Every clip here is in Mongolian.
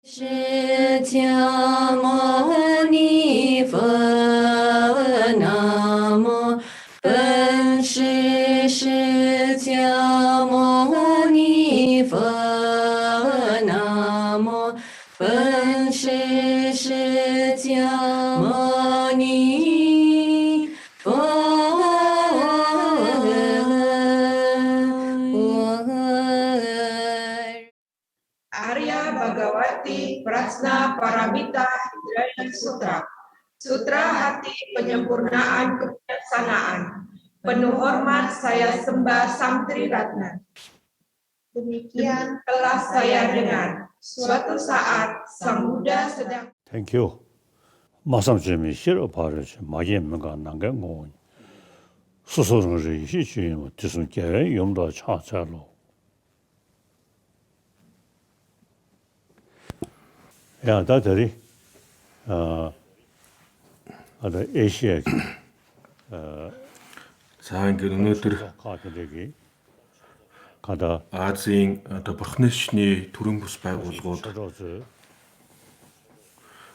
释迦牟尼佛，南无本师释迦牟尼佛，南无本师释迦牟尼佛。Arya Bhagawati Prasna Paramita Hidayat Sutra. Sutra Hati Penyempurnaan Kebijaksanaan. Penuh hormat saya sembah Sang Tri Ratna. Demikian telah saya dengar. Suatu saat Sang Buddha sedang. Thank you. 마삼 주미 싫어 바르지 마예면가 난게 뭐 수소는 이시 뭐 무슨 게 용도 차차로 야 다들이 아다 에시아 За ингээд өнөөдөр 카드기 가다 Азийн одоо бурхны шишний төрийн бүс байгууллагууд 저저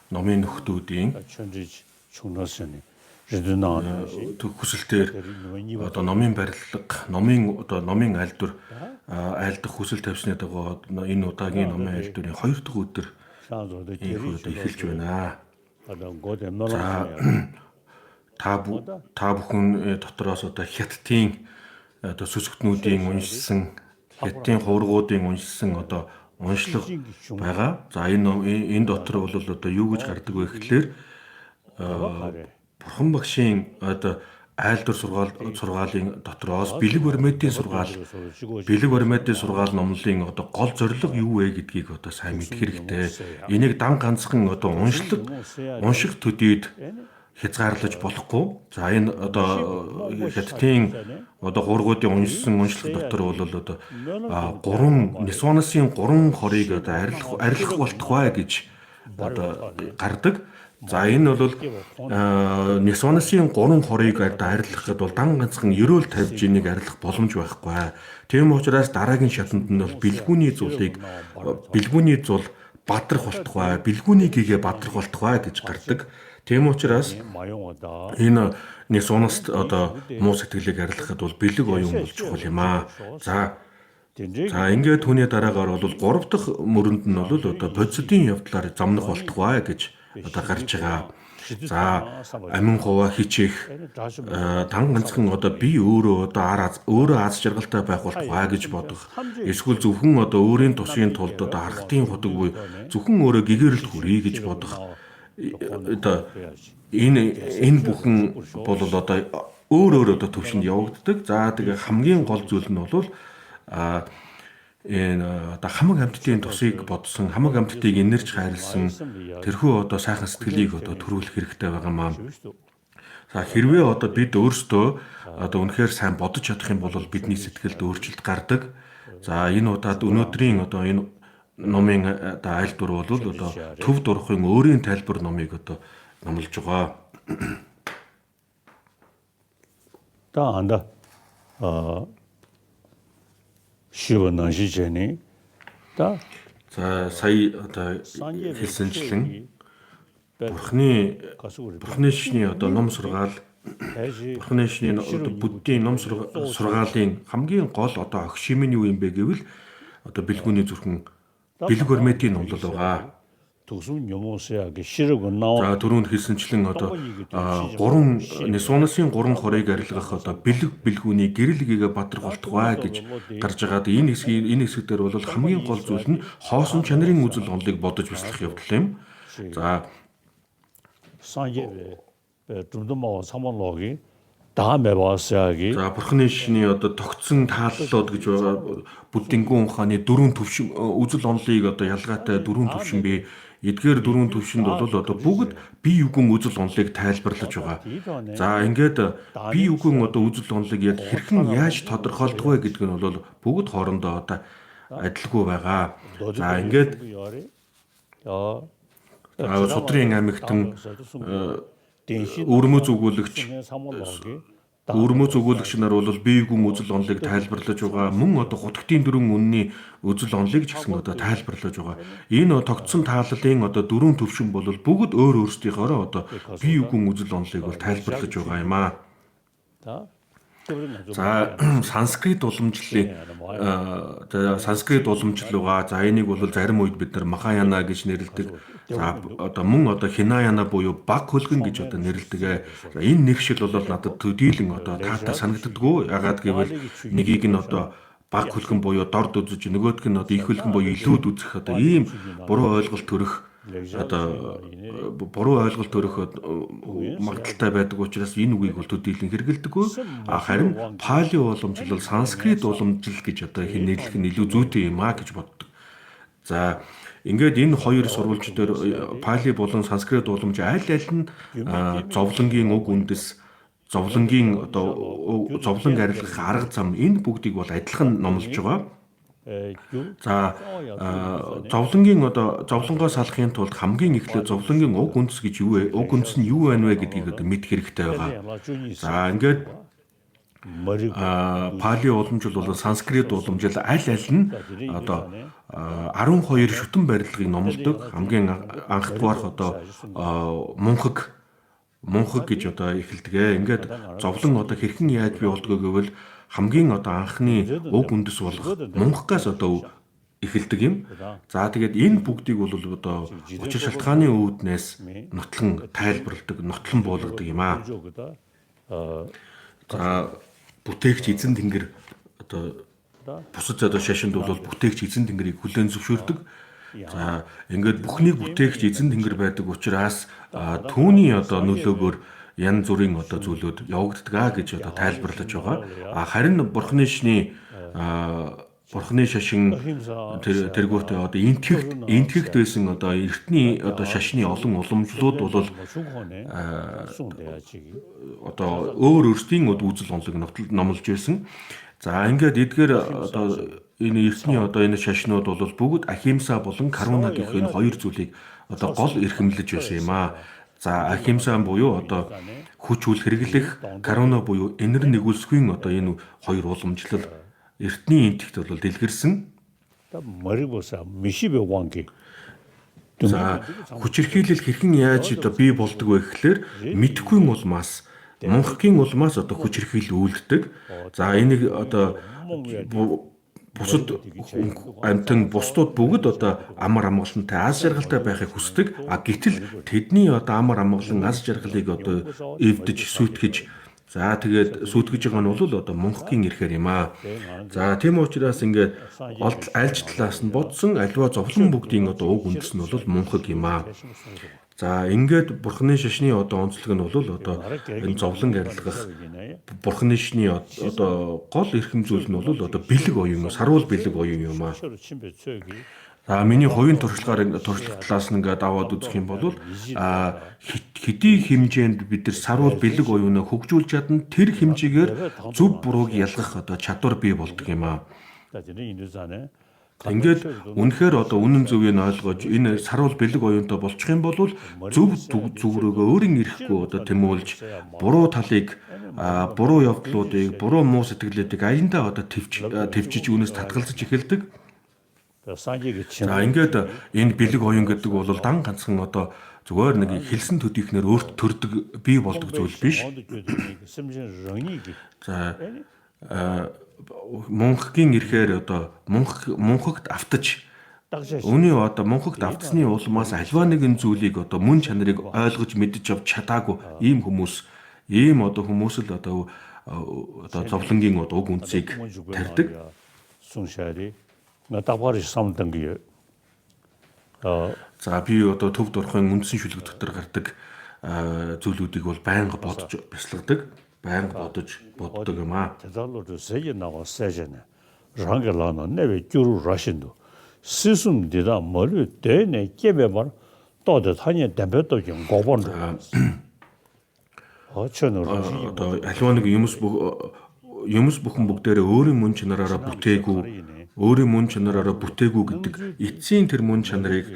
номын нөхдүүдийн 천지 충나스니 르드나는 хүсэлтээр одоо номын барилга, номын айлдвар айлдах хүсэл тавьсны дагуу энэ удаагийн номын айлдварын 2 дахь өдөр эхэлж байна. 가다 고대 놀아 Та бүхэн дотроос одоо хятадын одоо сүсгтнүүдийн уншсан, хятадын хуврагуудын уншсан одоо уншлага байгаа. За энэ дотор бол одоо юу гэж гардаг вэ гэхлээр Бурхан багшийн одоо айлдвар сургаалын дотроос бэлэг баримтын сургаал номлын одоо гол зорилго юу вэ гэдгийг одоо сайн мэдэх хэрэгтэй. Энийг дан ганцхан одоо унших төдийд хязгаарлаж болохгүй. За энэ одоо хятадын одоо гургуудын уншлах дотор бол одоо 3 Нисванасын 3 хорыг одоо арилах болтугай гэж одоо гардаг. За энэ бол Нисванасын 3 хорыг арилгахад бол дан ганцхан ерөөл тавьж энийг арилгах боломж байхгүй. Тийм учраас дараагийн шатанд нь бол бэлгүүний зул бадрах болтугай, бэлгүүний гэгээ бадрах болтугай гэж гардаг. Тийм учраас энэ Нисванаст одоо муу сэтгэлийг арилгахад бол бэлэг оюун болж чухал юм аа. За ингээд түүний дараагаар бол 3 дахь мөрөнд нь бол одоо бодисодын явдлаар замнах болтугай гэж одоо гарч байгаа. За амин хуваа хичээх дан ганцхан одоо би өөрөө аз жаргалтай байх болтугай гэж бодох. Эсвэл зөвхөн одоо өөрийн тусын тулд одоо харахтын худаг буй зөвхөн өөрөө гэгэрэлд хүрээ гэж бодох. Одоо энэ бүхэн бол одоо өөр одоо төвшөнд явагддаг. За тэгээ хамгийн гол зүйл нь бол энэ одоо хамаг амьтдын тусыг бодсон, хамаг амьтдыг инэрч хайрлсан тэрхүү одоо сайхан сэтгэлийг одоо төрүүлэх хэрэгтэй байгаа маа. За хэрвээ одоо бид өөрсдөө одоо үнэхээр сайн бодож чадах юм бол бидний сэтгэлд өөрчлөлт гардаг. За энэ удаад өнөөдрийн одоо энэ номын одоо айлдвар бол одоо төв дурахын өөрийн тайлбар номыг одоо номлож байгаа. 다 안다. 시원한 시제니. 다. За сая одоо хэлсэнчлэн Бурхны шишний одоо ном сургаал Бурхны шишний одоо буддийн ном сургаалын хамгийн гол одоо огшим нь юу юм бэ гэвэл одоо бэлгүүний зүрхэн бэлэг баримтын номлол байгаа. За түрүүнд хэлсэнчлэн одоо 3 Нисванасын 3 хорыг арилгах одоо бэлгүүний гэрэл гэгээ бадрах болтугай гэж гарч байгаад энэ хэсэг дээр бол хамгийн гол зүйл нь хоосон чанарын үзэл онолыг бодож бяцлах явдал юм. За 다음에 봤어야기. За бурхны шишний одоо тогтсон тааллууд гэж байгаа буддингун ухааны 4 төвшин үзэл онолыг одоо ялгаатай 4 төвшин бий. Эдгээр 4 төвшөнд бол одоо бүгд бие үгэн үзэл онолыг тайлбарлаж байгаа. За ингээд бие үгэн одоо үзэл онолыг яг хэрхэн яаж тодорхойлдог вэ гэдг нь бол бүгд хоорондоо одоо адилгүй байгаа. За ингээд Судрын амьгтан өрмөц өгүүлэгч Өвөрмөц өгүүлэгч нар бол бие гүн үзэл онолыг тайлбарлаж байгаа. Мөн одоо гутгтын дөрвөн үнний үзэл онолыг ч гэсэн одоо тайлбарлаж байгаа. Энэ тогтсон тааллын одоо дөрвөн төвшин бол бүгд өөр өөрсдийнхоороо одоо бие гүн үзэл онолыг бол тайлбарлаж байгаа юм аа. За санскрит уламжлалын санскрит уламжлалгаа за энийг бол зарим үед бид нар Махаяна гэж нэрлэдэг. За одоо мөн одоо Хинаяна буюу баг хөлгөн гэж одоо нэрлэдэг. За энэ нэгшил бол надад төдийлөн одоо таатай санагддаггүй. Ягаад гэвэл нэгийг нь одоо баг хөлгөн буюу дорд үзэж нөгөөдг нь одоо их хөлгөн буюу илүүд үзэх одоо ийм буруу ойлголт төрөх одоо буруу ойлголт төрөх магадaltaй байдаг учраас энэ үгийг бол төдийлөн хэрэгэлдэггүй. Харин Пали уламжлал санскрит уламжлал гэж одоо нэрлэх нь илүү зүйтэй юм а гэж боддог. За ингээд энэ хоёр сурвалж дээр Пали болон санскрит уламж аль нь зовлонгийн уг үндэс зовлонгийн одоо зовлон арилгах арга зам энэ бүгдийг бол адилхан номлож байгаа. За зовлонгийн одоо зовлонгоо салахын тулд хамгийн эхлээд зовлонгийн уг үндэс гэж юу вэ? Уг үндэс нь юу байна вэ гэдгийг одоо мэд хэрэгтэй байгаа. За ингээд Пали уламжлал болон санскрит уламжлал аль нь одоо 12 шүтэн барилгыг номлодог. Хамгийн анхдугаарх одоо мунхаг гэж одоо эхэлдэг. Ингээд зовлон одоо хэрхэн яаж бий болдгоо гэвэл хамгийн одоо анхны уг үндэс болох мунхагаас одоо эхэлдэг юм. За тэгээд энэ бүгдийг бол одоо учир шалтгааны үүднээс нотлон тайлбарладаг, нотлон буулгадаг юм аа. За бүтээгч эзэн тэнгэр одоо бусад одоо шашинд бол бүтээгч эзэн тэнгэрийг хүлээн зөвшөөрдөг. За ингээд бүхнийг бүтээгч эзэн тэнгэр байдаг учраас түүний одоо нөлөөгөөр янз бүрийн одоо зүйлүүд явагддаг гэж одоо тайлбарлаж байгаа. Харин бурхны шашин тэргүүтээ одоо энтгэгт байсан одоо эртний одоо шашны олон уламжлууд бол одоо өөр өөрсдийн үзэл онолыг номлож байсан. За ингээд эдгээр одоо энэ эртний одоо энэ шашнууд бол бүгд Ахимса болон Каруна гэх энэ хоёр зүйлийг одоо гол эрхэмлэж байсан юм аа. За Ахимса буюу одоо хүч үл хэрэглэх, Каруна буюу энэр нэгүүлсгүй одоо энэ хоёр уламжлал эртний энтэгт бол дэлгэрсэн. За хүчирхийлэл хэрхэн яаж одоо бий болдог вэ гэхлээр мэдхгүй улмаас мунхгийн улмаас одоо хүчирхийлэл үйлддэг. За энийг одоо бусад амтан бусдууд бүгд одоо амар амгалантай аз жаргалтай байхыг хүсдэг. Гэтэл тэдний одоо амар амгалан аз жаргалыг одоо эвдэж сүйтгэж за тэгээд сүйтгэж байгаа нь бол одоо мунхгийн эрхээр юм аа. За тийм учраас ингээд альж талаас нь бодсон аливаа зовлон бүгдийн одоо уг үндэс нь бол мунхаг юм аа. За ингээд бурхны шашны одоо онцлог нь бол одоо энэ зовлон арилгах бурхны шашны одоо гол эрхэм зүйл нь бол одоо бэлэг оюун, сарвал бэлэг оюун юм аа. За миний хувийн туршлага талаас нь ингээд аваад үзэх юм бол хэдий хэмжээнд бид нар сарвал бэлэг оюунаа хөгжүүлж чадна тэр хэмжээгээр зөв бурууг ялгах одоо чадвар бий болдог юм аа. Ингээд үнэхээр одоо үнэн зөвийг ойлгож энэ сарвал бэлэг оюунтай болчих юм бол зөв зүгрөөгөө өөрийн ирэхгүй одоо тэмүүлж буруу талыг буруу явдлуудыг буруу муу сэтгэлүүдийг аяндаа одоо төвчж үнээс татгалзаж эхэлдэг. За ингээд энэ бэлэг оюун гэдэг бол дан ганцхан одоо зүгээр нэг хэлсэн төдийхнэр өөрт төрдөг бий болдог зүйл биш. За мунхгийн эрхээр одоо мунхагт автаж Үүний одоо мөнхөгт автсны улмаас альва нэгэн зүйлийг одоо мөн чанарыг ойлгож мэдж авч чадаагүй ийм хүмүүс ийм одоо хүмүүс л одоо зовлонгийн одоо уг үнцийг тарьдаг. За би одоо төв дурхын үндсэн шүлэг дотор гардаг зүйлүүдийг бол байнга бодож бясалгадаг, байнга боддог юм аа. 스숨 되다 머리 되네 깨배만 또도 타냐 담배도 좀 고번 одоо аливаа нэг юмс бүхэн бүгдээрээ өөрийн мөн чанараараа бүтээгүй гэдэг эцсийн тэр мөн чанарыг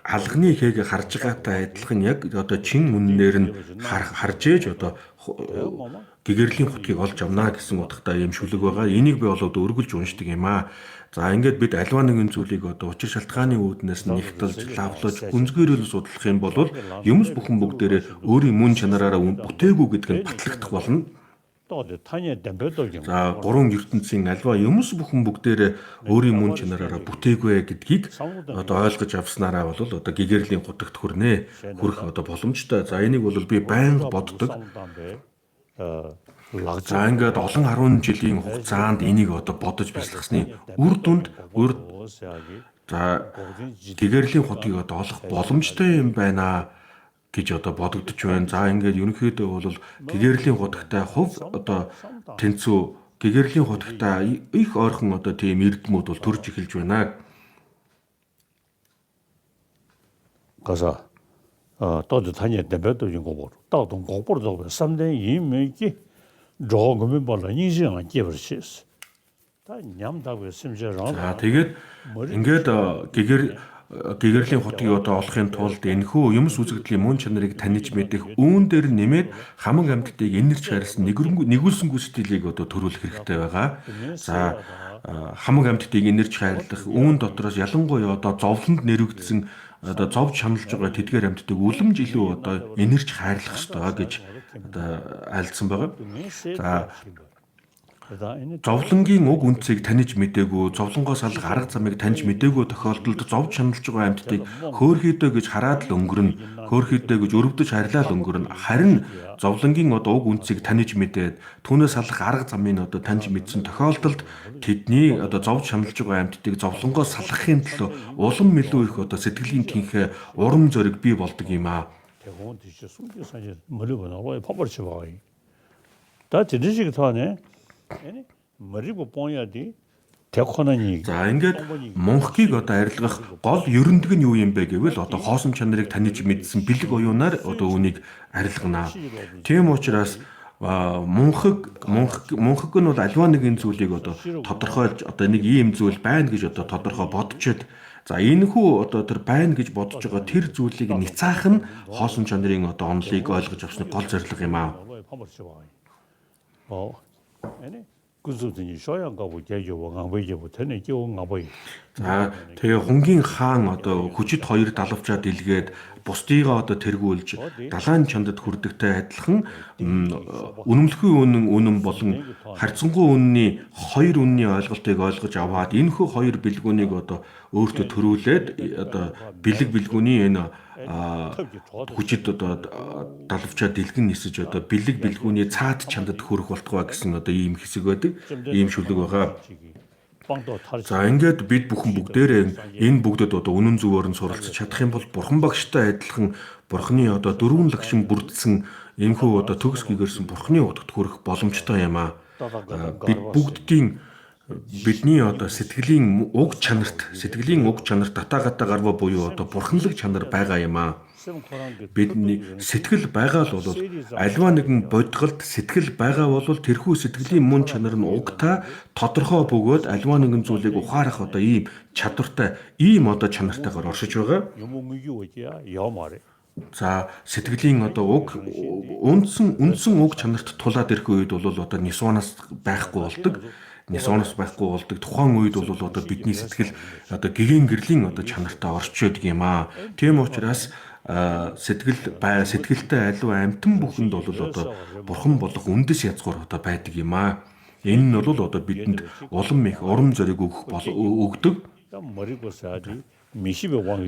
алганы ихийг харж байгаатай адилхан яг одоо чин үннээр нь харж ээж одоо гэгэрлийн хутгийг олж авнаа гэсэн утгатай юм шүлэг байгаа. Энийг би болоод өргөлж уншдаг юм аа. За ингээд бид альва нэгэн зүйлийг одоо учир шалтгааны үүднээс нэгтэлж, лавлаж, гүнзгийрэл судлах юм бол юмс бүхэн бүгдээрээ өөрийн мөн чанараараа бүтээгүй гэдг нь батлагдах болно. За гурван ертөнцийн альва юмс бүхэн бүгдээрээ өөрийн мөн чанараараа бүтээгүй гэдгийг одоо ойлгож авснараа бол одоо гэгэрлийн хутагт хүрэх одоо боломжтой. За энийг бол би байнга боддог. За ингээд олон 10 жилийн хугацаанд энийг одоо бодож бясалгасны үр дүнд за гэгэрлийн хутгийг одоо олох боломжтой юм байна гэж одоо бодогдож байна. За ингээд ерөнхийдөө бол гэгэрлийн хутагтай хувь одоо тэнцүү гэгэрлийн хутагтай их ойрхон одоо тийм эрдэмүүд бол төрж эхэлж байна. 가서 또도 다녀 대배도 인고버 또도 고버도 3대 이메기 조금은 벌어 인생을 깨버리셨어. 다 냠다고 심지어랑. За тэгээд ингээд гэгэрлийн хутгийг одоо олохын тулд энэхүү юмс үзэгдлийн мөн чанарыг таньж мэдэх үүн дээр нэмээд хамаг амьтдыг энэрч харьсан нэгүүлсэнгүй стилийг одоо төрүүлэх хэрэгтэй байгаа. За хамаг амьтдыг энэрч хайрлах үүн дотроос ялангуяа одоо зовлонд нэрвэгдсэн одоо зовж шаналж байгаа тэдгээр амьтдыг үлэмж илүү одоо энэрч хайрлах ёстой гэж одоо айлдсан байгаа. За зовлонгийн уг үнцийг таних мэдээгүй, зовлонгоос алах арга замыг таних мэдээгүй тохиолдолд зовж шаналж байгаа амьтдыг хөөхийдөө гэж хараад л өнгөрнө, хөөхийдөө гэж өрөвдөж харьлаа л өнгөрнө. Харин зовлонгийн одоо уг үнцийг таних мэдээд түүнээс алах арга замыг одоо таних мэдсэн тохиолдолд тэдний одоо зовж шаналж байгаа амьтдыг зовлонгоос салгахын төлөө улам илүү их одоо сэтгэлийн тэнхээ урам зориг бий болдог юм аа. За ингээд мөнхгийг одоо арилгах гол ерөндөг нь юу юм бэ гэвэл одоо хоосон чанарыг таних мэдсэн бэлэг оюунаар одоо үүнийг арилгана. Тийм учраас мөнхөг нь бол альва нэгэн зүйлийг одоо тодорхойлж одоо нэг ийм зүйл байна гэж одоо тодорхой бодчихэд за энэхүү одоо тэр байна гэж бодож байгаа тэр зүйлийг ницаах нь хоосон чанарын одоо онолыг ойлгож авсны гол зорилго юм аа. За тэгээ хунгийн хаан одоо хүчит хоёр далавчаад илгээд бусдыгаа одоо тэргүүлж далайн чандад хүрдэгтэй адилхан үнэмлэхүй үнэн болон харьцангуй үнний хоёр үнний ойлголтыг ойлгож аваад энэхүү хоёр бэлгүүнийг одоо өөртөө төрүүлээд одоо бэлэг бэлгүүний энэ хүчит одоо далавчаад дэлгэн нисэж одоо бэлэг бэлгүүний цаад чандад хүрэх болтугай гэсэн одоо ийм хэсэг байдаг, ийм шүлэг байгаа. За ингээд бид бүхэн бүгдээрээ энэ бүгдэд одоо үнэн зөвөөр нь суралцж чадах юм бол бурхан багштай адилхан бурханы одоо дөрвөн лагшин бүрдсэн энэхүү одоо төгс гэгэрсэн бурханы утгад хүрэх боломжтой юм аа. Бид бүгдийн бидний одоо сэтгэлийн уг чанарт татаагатаа гарва буюу одоо бурханлаг чанар байгаа юм аа. Бидний сэтгэл байгаа л бол альва нэгэн бодголд сэтгэл байгаа бол тэрхүү сэтгэлийн мөн чанар нь угтаа тодорхой бөгөөд альва нэгэн зүйлийг ухаарах одоо ийм чадвартай ийм одоо чанартайгаар оршиж байгаа. За сэтгэлийн одоо уг үндсэн уг чанарт тулаад ирэх үед бол одоо нисуанаас байхгүй болдог. Тухайн үед бол одоо бидний сэтгэл одоо гэгэн гэрлийн одоо чанартай орчиж байдаг юм аа. Тийм учраас сэтгэлтэй аливаа амтан бүхэнд бол одоо бурхан болох үндэс язгуур одоо байдаг юм аа. Энэ нь бол одоо бидэнд улам их урам зориг өгдөг.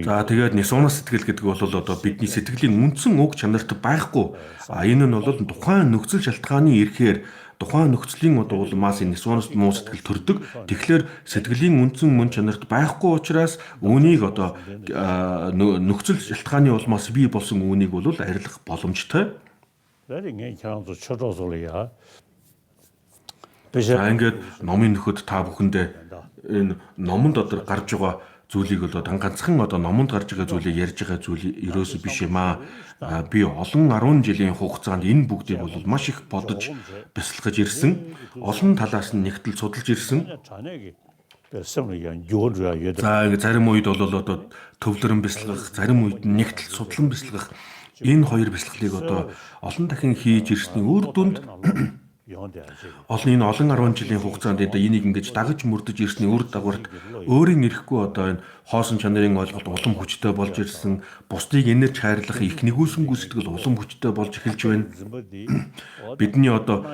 За тэгээд нисуанаас сэтгэл гэдэг бол одоо бидний сэтгэлийн үндсэн уг чанарт байхгүй. Энэ нь бол тухайн нөхцөл шалтгааны ирэхээр тухайн нөхцөлийн одоо улмаас нисуанаас муу сэтгэл төрдөг. Тэгэхээр сэтгэлийн үндсэн мөн чанарт байхгүй учраас үүнийг одоо нөхцөл шалтгааны улмаас бий болсон үүнийг бол арилгах боломжтой. За ингээд номын нөхөд та бүхэндээ энэ номонд одоо гарч байгаа зүйлийг бол ганцхан одоо номонд гарч байгаа зүйлийг ярьж байгаа зүйл ерөөсөө биш юм аа. Би олон 10 жилийн хугацаанд энэ бүгдийг бол маш их бодож бясалгаж ирсэн. Олон талаас нь нэгтэл судалж ирсэн. За зарим үед бол одоо төвлөрөн бясалгах, зарим үед нэгтэл судлан бясалгах энэ хоёр бясалгалыг одоо олон дахин хийж ирсний үр дүнд олон 10 жилийн хугацаанд энийг ингэж дагаж мөрдөж ирсний үр дагаварт өөрийн эрэхгүй одоо энэ хоосон чанарын ойлголт улам хүчтэй болж ирсэн, бусдыг энэрч хайрлах их нэгүүлсэнгүй сэтгэл улам хүчтэй болж эхэлж байна. Бидний одоо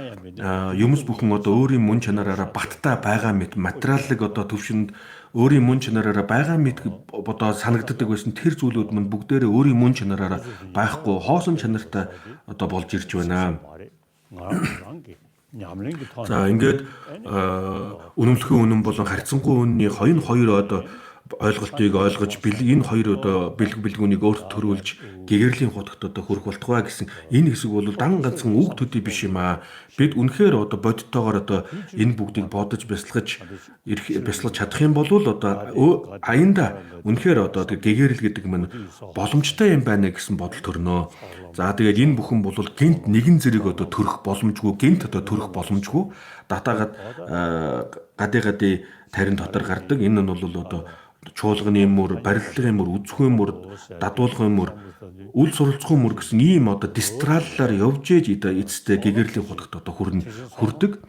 юмс бүхэн одоо өөрийн мөн чанараараа баттай байгаа мэт материаллык одоо төвшөнд өөрийн мөн чанараараа байгаа мэт одоо санагддаг байсан тэр зүйлүүд мань бүгдээрээ өөрийн мөн чанараараа байхгүй хоосон чанартай одоо болж ирж байна. За ингээд үнэмлэхүйн үнэн болон харьцангуй үнний хоёр одоо ойлголтыг ойлгож энэ хоёр одоо бэлгүүнийг өөрт төрүүлж гэгэрлийн хутагт одоо хүрэх болтугай гэсэн энэ хэсэг бол дан ганцхан үг төдий биш юм аа. Бид үнэхээр одоо бодиттойгоор одоо энэ бүгдийг бодож бясалгаж чадах юм бол одоо аянда үнэхээр одоо гэгэрэл гэдэг нь боломжтой юм байна гэсэн бодол төрнөө. За тэгээд энэ бүхэн бол гинт нэгэн зэрэг одоо төрөх боломжгүй, гинт одоо төрөх боломжгүй. Датаагаад гади тарин дотор гардаг. Энэ нь бол одоо чуулганы мөр, барилгын мөр, үзэхүйн мөр, дадуулгын мөр, үл суралцахуун мөр гэсэн ийм одоо дистраллаар явж ээж эцэстээ гэгэрлийн хутагт одоо хүрдэг.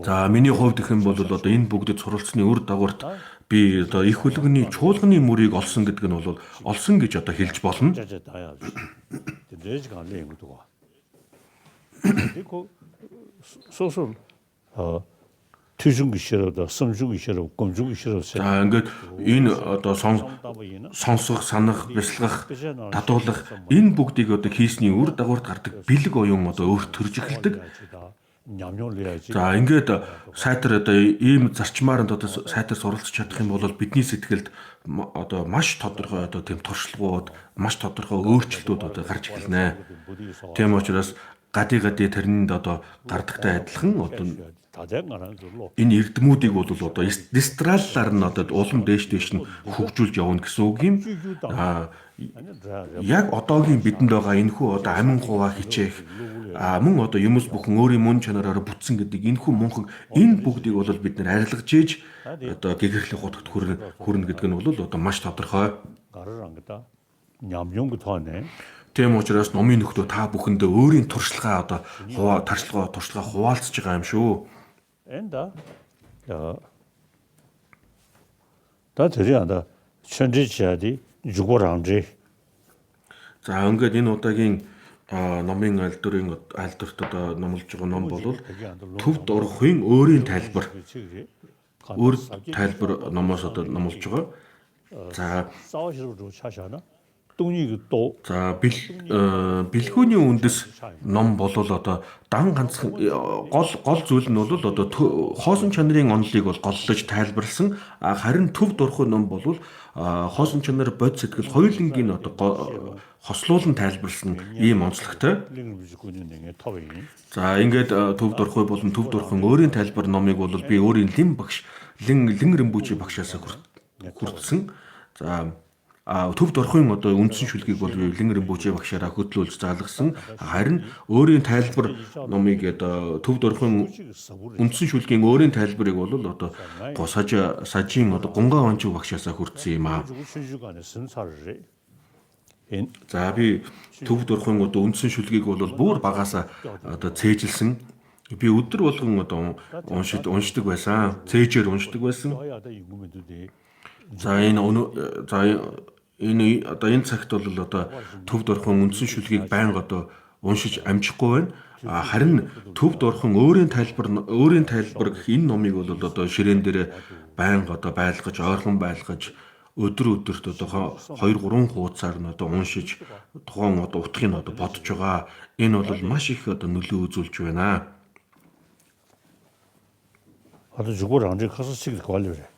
За миний хувьд гэх юм бол одоо энэ бүгдэд суралцсны үр дагаварт би одоо их хөлгөний чуулганы мөрийг олсон гэдэг нь бол олсон гэж одоо хэлж болно. За ингээд энэ одоо сонсох, санах, бясалгах, дадуулах энэ бүгдийг одоо хийсний үр дагаварт гардаг бэлэг оюун одоо өөрт төрж эхэлдэг. За ингээд сайтар одоо ийм зарчмаар одоо сайтар суралцж чадах юм бол бидний сэтгэлд одоо маш тодорхой одоо тийм туршлагууд, маш тодорхой өөрчлөлтүүд одоо гарч эхэлнэ. Тийм учраас гади тарнинд одоо гардагтай адилхан одоо энэ эрдэмүүдийг бол одоо дистраллаар нь одоо улам дээш нь хөгжүүлж явна гэсэн үг юм. Яг одоогийн бидэнд байгаа энэхүү одоо амин хуваа хичээх мөн одоо юмс бүхэн өөрийн мөн чанараараа бүтсэн гэдэг энэхүү мунхан энэ бүгдийг бол бид нэр арилгаж ээж одоо гэгэрлийн хутагт хүрнэ гэдэг нь бол одоо маш тодорхой. Тийм учраас номын нөхдөө та бүхэндээ өөрийн туршлагаа одоо туршлагаа хуваалцж байгаа юм шүү. За ингээд энэ удаагийн номын айлдварт одоо номлож байгаа ном бол Төвд орохын өөрийн тайлбар. Өөр тайлбар номоос одоо номлож байгаа. За бэлгүүний үндэс ном бол одоо дан ганцхан гол зүйл нь бол одоо хоосон чанарын онолыг бол голлож тайлбарлсан. Харин Төвд орохын ном бол хоосон чанар бод сэтгэл хоёулангийн одоо хослуулан тайлбарлсан ийм онцлогтой. За ингээд Төвд орохын болон Төвд орохын өөрийн тайлбар номыг бол би өөрийн Лин Рэмбүчи багшаас хүртсэн. За Төвд орохын одоо үндсэн шүлгийг бол Лин Рэмбүчи багшаараа хөтлүүлж заалгасан. Харин өөрийн тайлбар номыг одоо Төвд орохын үндсэн шүлгийн өөрийн тайлбарыг бол одоо сажийн одоо Гунган Ончиг багшаасаа хүртсэн юм аа. За би Төвд орохын одоо үндсэн шүлгийг бол бүр багаасаа одоо цээжилсэн. Би өдөр болгон одоо уншдаг байсан. Цээжээр уншдаг байсан. За энэ цагт бол одоо Төвд орохын үндсэн шүлгийг байнга одоо уншиж амжихгүй байна. Харин Төвд орохын өөрийн тайлбар гэх энэ номыг бол одоо ширээн дээр байнга одоо байлгаж, ойрхон байлгаж өдөрт одоо 2-3 хуудасаар нь одоо уншиж тухайн одоо утгыг одоо бодож байгаа. Энэ бол маш их одоо нөлөө үзүүлж байна. Одоо зүгээр анжиг хасаж шиг гол вэ.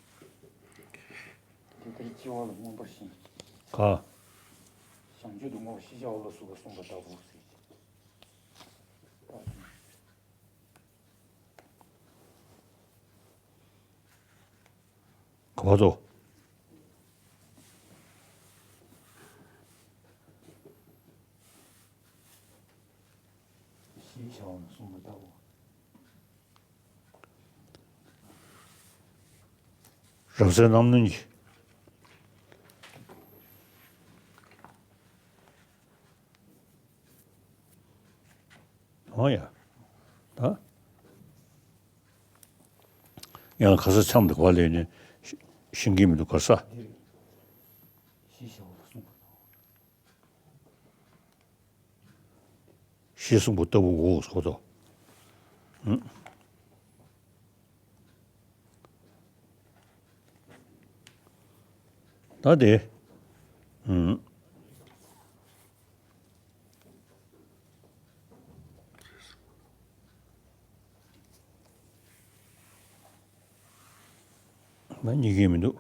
Квадо. Разве нам не 뭐야? 다? 야, 가서 참도 관리니 신김도 가서. 시승부터 보고 소도. 응? 나대. 응. 난 이기면도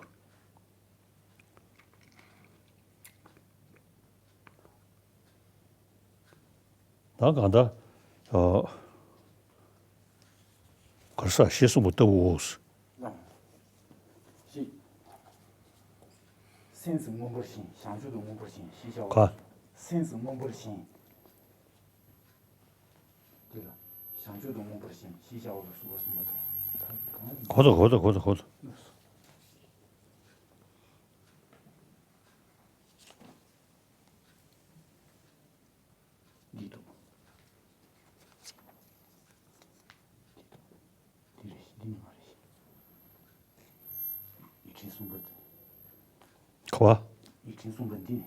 나간다. 벌써 시승부터 보고. sense 我不行，想觉得我不行，嬉笑。 가. sense 我不行。对了，想觉得我不行，嬉笑的说什么的。 고도. 리도. 리리 말이지. 이ችን 순간. 가. 이ችን 순간 뒤.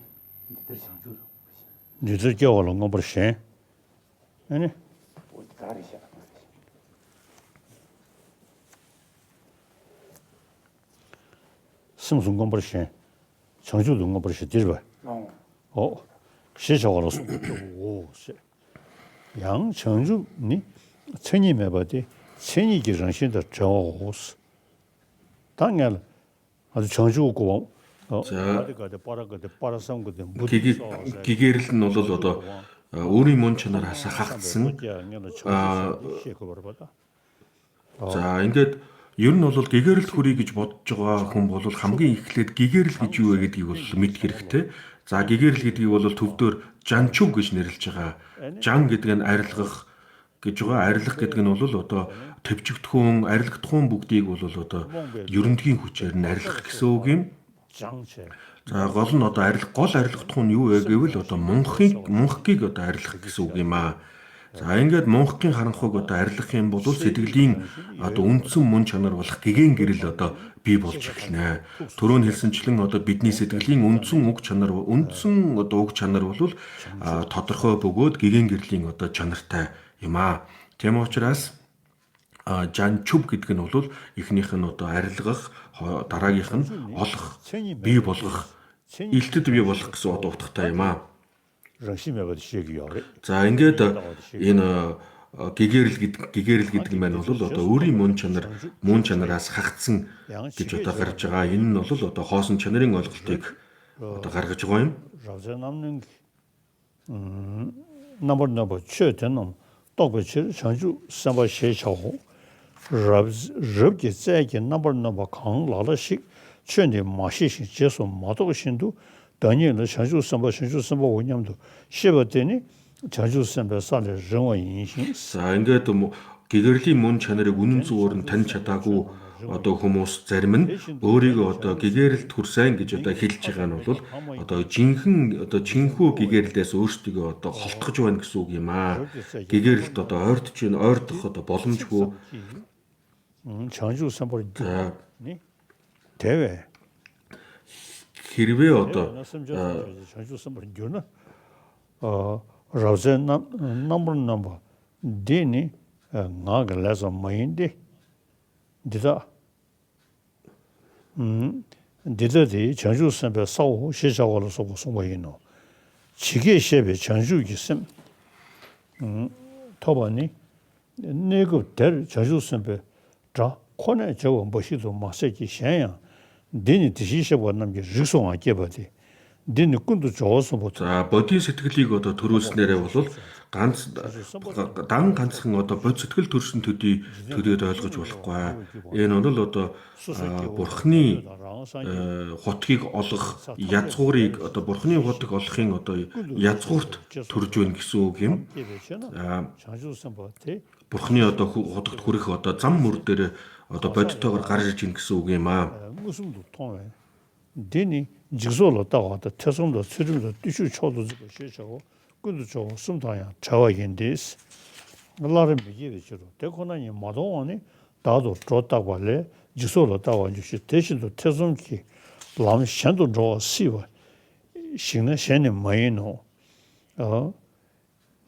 니들想觉得。 니들 겨울은 거 벌써. 아니. 我咋的想？ 승순 거 벌써. 청주도 거 벌써 뒤로. 시셔가로 오. 양 청주니 천이매 봐도 천이기 정신도 저오스. 당연 아주 청주고 기계를 нь бол одоо өөрийн мөн чанараас хагдсан. За ингээд ер нь бол гэгэрэлт хүрий гэж бодож байгаа хүн бол хамгийн эхлээд гэгэрэл гэж юу вэ гэдгийг бол мэдэх хэрэгтэй. За гэгэрэл гэдгийг бол төвдөр жанчуг гэж нэрлэж байгаа. Жан гэдэг нь арилгах гэж байгаа. Арилгах гэдэг нь бол одоо төвчгдөхүүн, арилгадахүүн бүгдийг бол одоо ерөндөгийн хүчээр нь арилгах гэсэн үг юм. За гол нь одоо гол арилгадах нь юу вэ гэвэл одоо мунхгийг одоо арилгах гэсэн үг юм аа. За ингээд мунхгийн харанхуйг одоо арилгах юм бол сэтгэлийн одоо үндсэн мөн чанар болох гэгэн гэрэл одоо бий болж эхэлнэ. Түрүүн хэлсэнчлэн одоо бидний сэтгэлийн үндсэн үг чанар одоо үг чанар бол тодорхой бөгөөд гэгэн гэрлийн одоо чанартай юм аа. Тийм учраас жанчуб гэдэг нь бол эхнийх нь одоо арилгах, дараагийнх нь олох, бий болгох, илтэд бий болгох гэсэн одоо утгатай юм аа. За ингээд энэ гэгэрэл гэдэг нь маань бол одоо өөрийн мөн чанараас хагдсан гэж одоо гарч байгаа. Энэ нь бол одоо хоосон чанарын ойлголтыг одоо гаргаж байгаа юм. 넘버 최대는 똑같이 전주 삼바 시차고 럽게 자기 넘버 강라라식 최대 마시시 제소 마도 신도 다니엘의 전주 삼바 5년도 10월에니 전주 삼바 살의 정원 인신. За ингээд гэгэрлийн мөн чанарыг үнэн зөвөр нь таньж чадаагүй одоо хүмүүс зарим нь өөрийгөө одоо гэгэрэлт хүрсэн гэж одоо хэлж байгаа нь бол одоо жинхэнэ гэгэрэлдээс өөрсдөө одоо холтгож байна гэсэн үг юм аа. Гэгэрэлт одоо ойртох одоо боломжгүй. 전주 삼바 대회 хэрвээ одоо 전주 삼바 교는 라우제 넘버 데니 나글라서 마인데 디다 디다디 전주 삼바 사오 시작으로 쏘고 송바이노 지게 셰베 전주 기심 토바니 내가 될 전주 삼바 자 코네 저거 뭐시도 마세기 샹야 데니 디시셔버 남게 르송아 깨버디 데니 군도 좋아서 보자. За бодийн сэтгэлийг одоо төрүүлснээрээ бол ганцхан одоо бод сэтгэл төрсөн төдийд ойлгож болохгүй. Энэ бол одоо бурхны хотгийг олох язгуурыг одоо бурхны хотыг олохын одоо язгуурт төрж байна гэсэн үг юм. Бурхны одоо хотогт хүрэх одоо зам мөр дээр одоо бодтойгоор гарч ийн гэсэн үг юм аа. 데니 직sol었다고 하다 태성도 수rim도 뛰슈 쳐도 시sha고 근도 좀 숨다야 자와겐데스 라르 미지베지로 대코나니 마도원이 다도 좋다고래 지소로 다와 주시 대신도 태송기 람 샹도 저 시와 신의 신의 마이노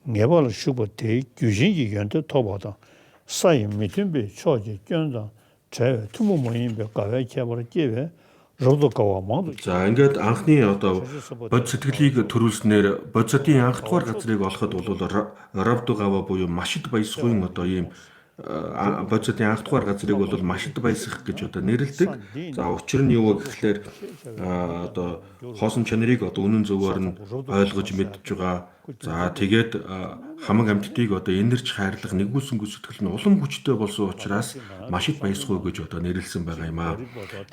네발 슈버 대 규진이 연도 토바다 사이 미팅비 초지 견다 제 투모 모임be 가외 개발을 기회 로도가와 망도 За ингээд анхны одоо бод сэтгэлийг төрүүлснээр бодисодын анх дугаар газрыг олоход бол Равдугава буюу Машид Баясгүйн одоо ийм бодисодын анх дугаар газрыг бол Машид Баясах гэж одоо нэрлэдэг. За учир нь юу вэ гэхлээр одоо хоосон чанарыг одоо үнэн зөвөөр нь ойлгож мэдж байгаа. За тэгээд хамаг амьтдыг одоо энэрч хайрлах нэгүүлсэнгүй сэтгэл нь улам хүчтэй болсон учраас Машид Баясгүй гэж одоо нэрлсэн байгаа юм аа.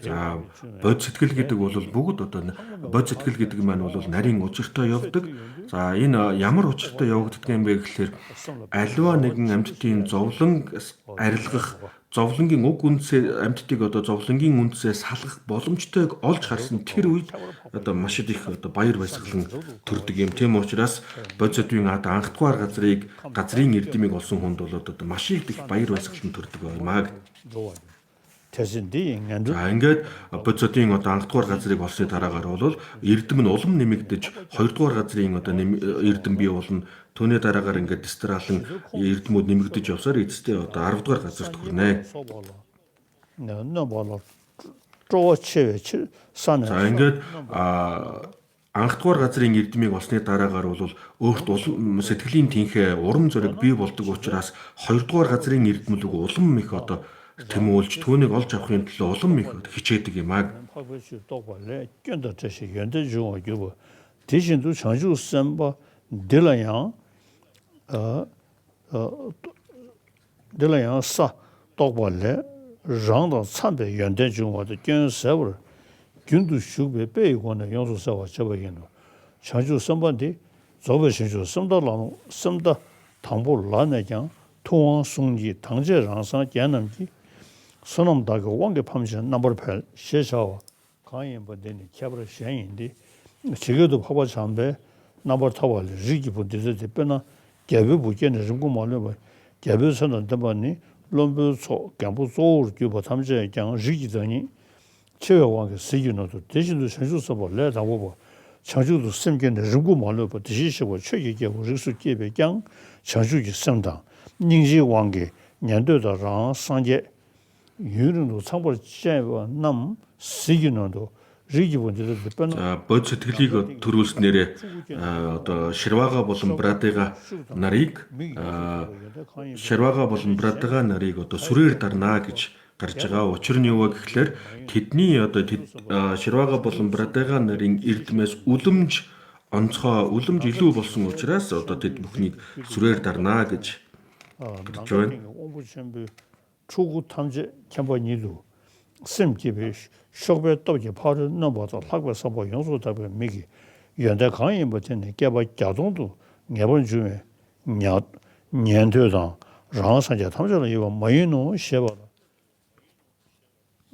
За бод сэтгэл гэдэг бол бүгд одоо бод сэтгэл гэдэг маань бол нарийн учиртай явдаг. За энэ ямар учиртай явагддаг юм бэ гэхлээр альва нэгэн амьтдын зовлон арилгах зовлонгийн уг үндсээ амьтдыг одоо зовлонгийн үндсээ салгах боломжтойг олж харсан тэр үед одоо маш их одоо баяр баясгалан төрдөг юм. Тийм учраас бодисодын анхдугаар газрын эрдэмийг олсон хүнд бол одоо маш их баяр баясгалан төрдөг юмаа. За ингээд бодисодын одоо анхдугаар газрыг олсны дараагаар бол эрдэм нь улам нэмэгдэж хоёрдугаар газрын одоо эрдэм бий болно. Түүний дараагаар ингээд дистралын эрдэмүүд нэмэгдэж явсаар эцэстээ одоо 10 дугаар газарт хүрнэ. За ингээд анхдугаар газрын эрдэмийг олсны дараагаар бол өөрт сэтгэлийн тэнхээ урам зориг бий болдог учраас хоёрдугаар газрын эрдэмлэг улам их одоо тэмүүлж түүнийг олж авахын төлөө улам их хичээдэг юм аа. 대신도 전주 선바 델라양 델라양 사 똑발래 장도 참배 연대 중화도 견서버 균도 슈베 배고는 용수사와 접어기는 전주 선반디 조배신주 섬다랑 섬다 당보 라내장 통왕 송지 당제랑상 견남기 선엄다고 왕게 판전 넘버 8 셰샤와 강연번데니 캬브르 셴인디 지금도 파바 참배 넘버 타월 리기 본데서 대변나 개별 부견의 중국 말로 개별선은 대반이 롬부소 campu소 규보 탐제 장 리기더니 최왕게 세균도 대신도 전수서 벌레 다보고 청주도 심견의 중국 말로 대시시고 최기계고 리수 개배장 전주기 성당 닝지 왕게 년도도랑 상제 유른도 상벌 제와 남 세균도 За бод сэтгэлийг төрүүлснээр одоо Ширвага болон Брадыга нарыг одоо сүрээр дарнаа гэж гарч байгаа. Учир нь юу вэ гэхлээр тэдний одоо Ширвага болон Брадыга нарын эрдмээс үлэмж илүү болсон учраас одоо тэд бүхнийг сүрээр дарнаа гэж гарч байна. 초구 탐지 캠퍼니도 샘집이 쇼베 또지 파르 넘어서 학교에서 뭐 용수답을 미기 연대 강의 못했네 개발 자동도 내번 중에 년도다 장사자 탐정을 이거 뭐이노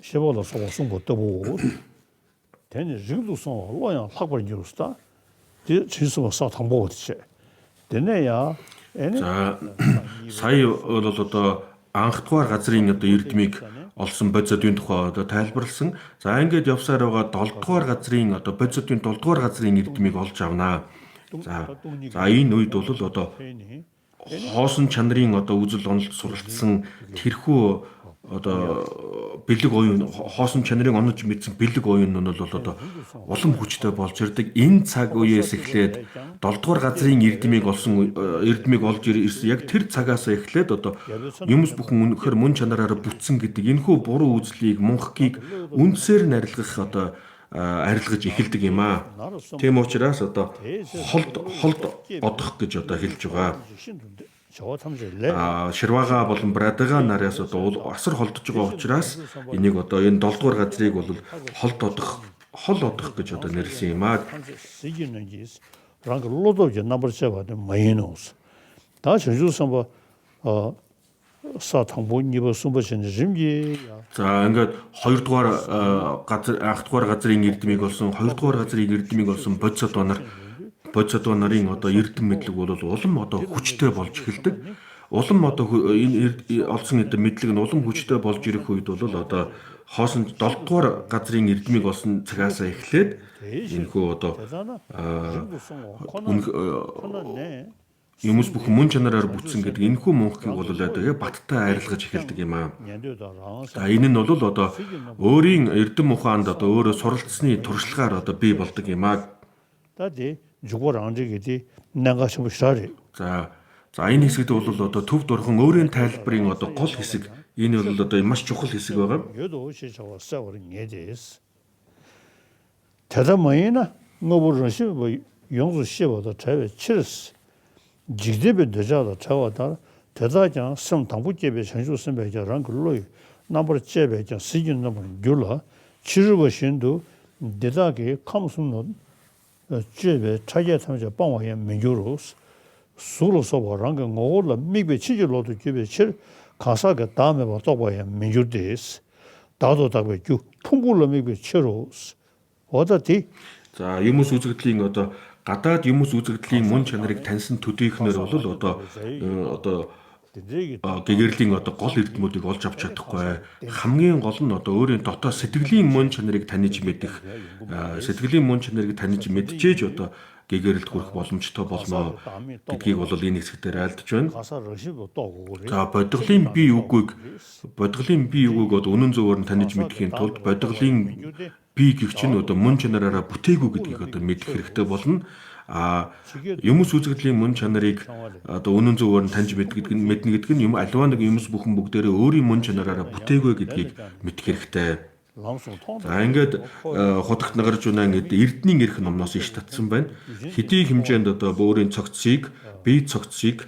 쉐버도 소송 못도 보고 되는 지금도 송 로양 학벌 뉴스다 지수가 사탕 보고지 되네야 자 сая бол одоо анхдугаар газрын одоо эрдмийг олсон бодисодын тухай одоо тайлбарлсан. За ингээд явсаар байгаа 7 дугаар газрын одоо бодисодын 7 дугаар газрын эрдмийг олж авнаа. За энэ үед бол одоо хоосон чанарын одоо үзэл онолд суралцсан тэрхүү одоо бэлэг оюун хоосон чанарыг онож мэдсэн бэлэг оюун нь бол одоо улам хүчтэй болж ирдэг. Энэ цаг үеэс эхлээд 7 дугаар газрын эрдмийг олж ирсэн яг тэр цагаас эхлээд одоо юмс бүхэн үнэхээр мөн чанараараа бүтсэн гэдэг энэхүү буруу үзлийг мунхгийг үндсээр нь арилгаж эхэлдэг юм аа. Тийм учраас одоо холд одох гэж одоо хэлж байгаа. Ширвага болон Брадыга нараас одоо асар холдож байгаа учраас энийг одоо энэ 7 дугаар газрыг бол хол одох гэж одоо нэрлсэн юм аа. ранг лодовje набрчавады майнус. 다 전주선바 사탕보 니버 숨버신 жимги. За ингээд 2 дугаар газар анх дугаар газрын эрдмийг олсон 2 дугаар газрын эрдмийг олсон бодисод нарын одоо эрдэм мэдлэг бол улам одоо хүчтэй болж эхэлдэг. улам одоо энэ олсон эд мэдлэг нь улам хүчтэй болж ирэх үед бол одоо хоосон 7 дугаар газрын эрдмийг олсон цагаасаа эхлээд энэхүү одоо юмс бүх мөн чанараар бүтсэн гэдэг энэхүү мөнхийг бол одоо яг баттай арилгаж эхэлдэг юм аа. За энэ нь бол одоо өөрийн эрдэм ухаанд одоо өөрөө суралцсны туршлагаар одоо бий болдог юм аа. 다디 죽어라 언제기디 내가 좀 살이. За энэ хэсэгт бол одоо төв дурхан өөрийн тайлбарын одоо гол хэсэг энэ бол одоо маш чухал хэсэг байгаа. 여도 옷이 좋았어 우리 예제스. 대담이나 뭐부르시 뭐 용수 씨보다 제외 치르스. 직접에 되자다 차와다 대다장 성 당부제배 전수 선배자랑 글로 나버 제배자 시준 넘은 줄라 치르버신도 대다게 감수는 제배 차제 참자 방와의 민주로스 수로서 보란 거 오늘 미베 치질로도 집에 칠 가사가 다음에 또 봐야 민주데스 다도 다고 주 풍불로 미베 치로스 어디지 자 유무스 үзэгдлийн одоо гадаад юмс үзэгдлийн мөн чанарыг таньсан төдийхнэр бол одоо гэгэрлийн одоо гол эрдэмүүдийг олж авч чадахгүй. Хамгийн гол нь одоо өөрийн дотоод сэтгэлийн мөн чанарыг таних мэдэх, сэтгэлийн мөн чанарыг таних мэдчихэж одоо гэгэрэлд хүрэх боломжтой болно гэдгийг бол энэ хэсгээр айлдж байна. За бодголын бие үгийг одоо үнэн зөвөөр нь таних мэдэхийн тулд бодголын бие гэгч нь одоо мөн чанараараа бүтээгүй гэдгийг одоо мэдэх хэрэгтэй болно. Юмс үзэгдлийн мөн чанарыг одоо үнэн зөвөөр нь таньж мэднэ гэдэг нь юм альва нэг юмс бүхэн бүгдээрээ өөрийн мөн чанараараа бүтээгүй гэдгийг мэдэх хэрэгтэй. За ингээд худагт нагарж байна гэдэг эрдний эрх номноос иш татсан байна. Хэдий хэмжээнд одоо өөрийн цогцыг, бие цогцыг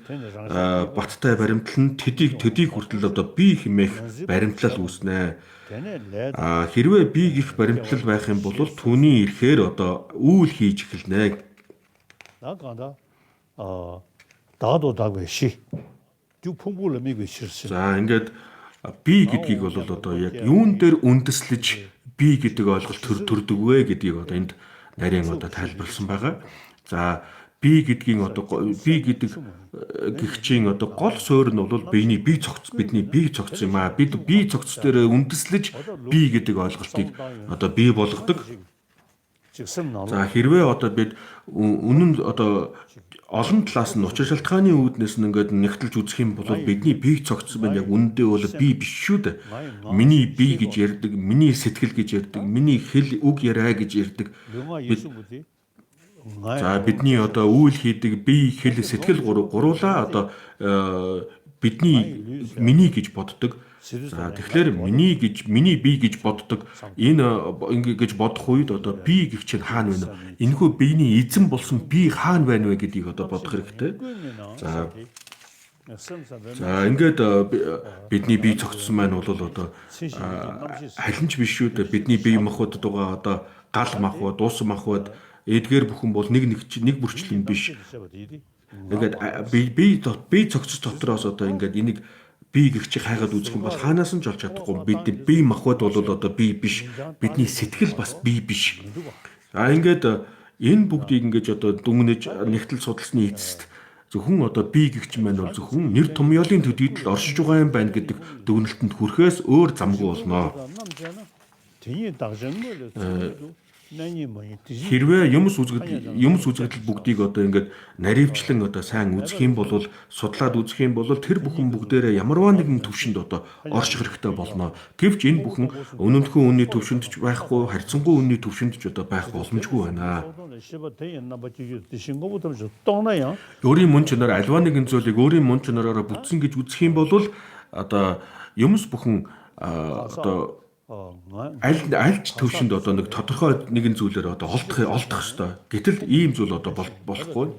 баттай баримтлан төдийг хүртэл одоо бие хэмээх баримтлал үүснэ. Хэрвээ бие гих баримтлал байх юм бол түүний эрхээр одоо үйл хийж эхэлнэ. 다도 다고시 주 풍부를 미고 실수. За ингээд би гэдгийг бол одоо яг юун дээр үндэслэж би гэдэг ойлголт төрдөг вэ гэдгийг одоо энд нарийн одоо тайлбарлсан байгаа. За би гэдгийн одоо би гэдэг гихчийн одоо гол суурь нь бол биений бие цогц бидний бие цогц юм аа. Бид бие цогц дээр үндэслэж би гэдэг ойлголтыг одоо бий болгодог. За хэрвээ одоо бид үнэн одоо олон талаас нь учир шалтгааны үүднээс нь ингээд нэгтэлж үзэх юм бол бидний бие цогцсон байна. Яг үнэндээ бол би биш шүү дээ. Миний бие гэж ярьдаг, миний сэтгэл гэж ярьдаг, миний хэл үг яриа гэж ярьдаг. За бидний одоо үйл хийдэг бие хэл сэтгэл гуруулаа одоо миний гэж боддог. За тэгэхээр миний бие гэж боддог энэ ингэж бодох үед одоо бие гэх чинь хаана вэ? Энэхүү биений эзэн болсон бие хаана байна вэ гэдгийг одоо бодох хэрэгтэй. За ингээд бидний бие цогцсон маань бол одоо халинч биш шүү дээ. Бидний бие махбодод байгаа одоо гал махбод, уус махбод эдгээр бүхэн бол нэг бүрчлэн биш. Ингээд бие цогцос дотроос одоо ингээд энийг бие гихчийг хайгаад үзэх юм бол хаанаас нь ч олж чадахгүй. Бидний бие махбод бол одоо бие биш. Бидний сэтгэл бас бие биш. Ингээд энэ бүгдийг ингэж одоо дүннэж нэгтэл судалсны эцэст зөвхөн одоо бие гихч маань бол зөвхөн нэр томьёолын төдийд л оршиж байгаа юм байна гэдэг дүгнэлтэнд хүрэхээс өөр замгүй болно. Хэрвээ юмс үзэгдэл бүгдийг одоо ингээд наривчлан одоо сайн үзэх юм бол судлаад үзэх юм бол тэр бүхэн бүгдээрээ ямарваа нэгэн төвшөнд одоо орших хэрэгтэй болно. Гэвч энэ бүхэн өнөндөхөн үнний төвшөнд ч байхгүй, харьцангуй үнний төвшөнд ч одоо байх боломжгүй байна. Өөрийн мөн чанар альва нэгэн зүйлийг өөрийн мөн чанараараа бүтсэн гэж үзэх юм бол одоо юмс бүхэн одоо альч төвшөнд одоо нэг тодорхой нэгэн зүйлээр одоо олдох ёстой. Гэтэл ийм зүйл одоо болохгүй.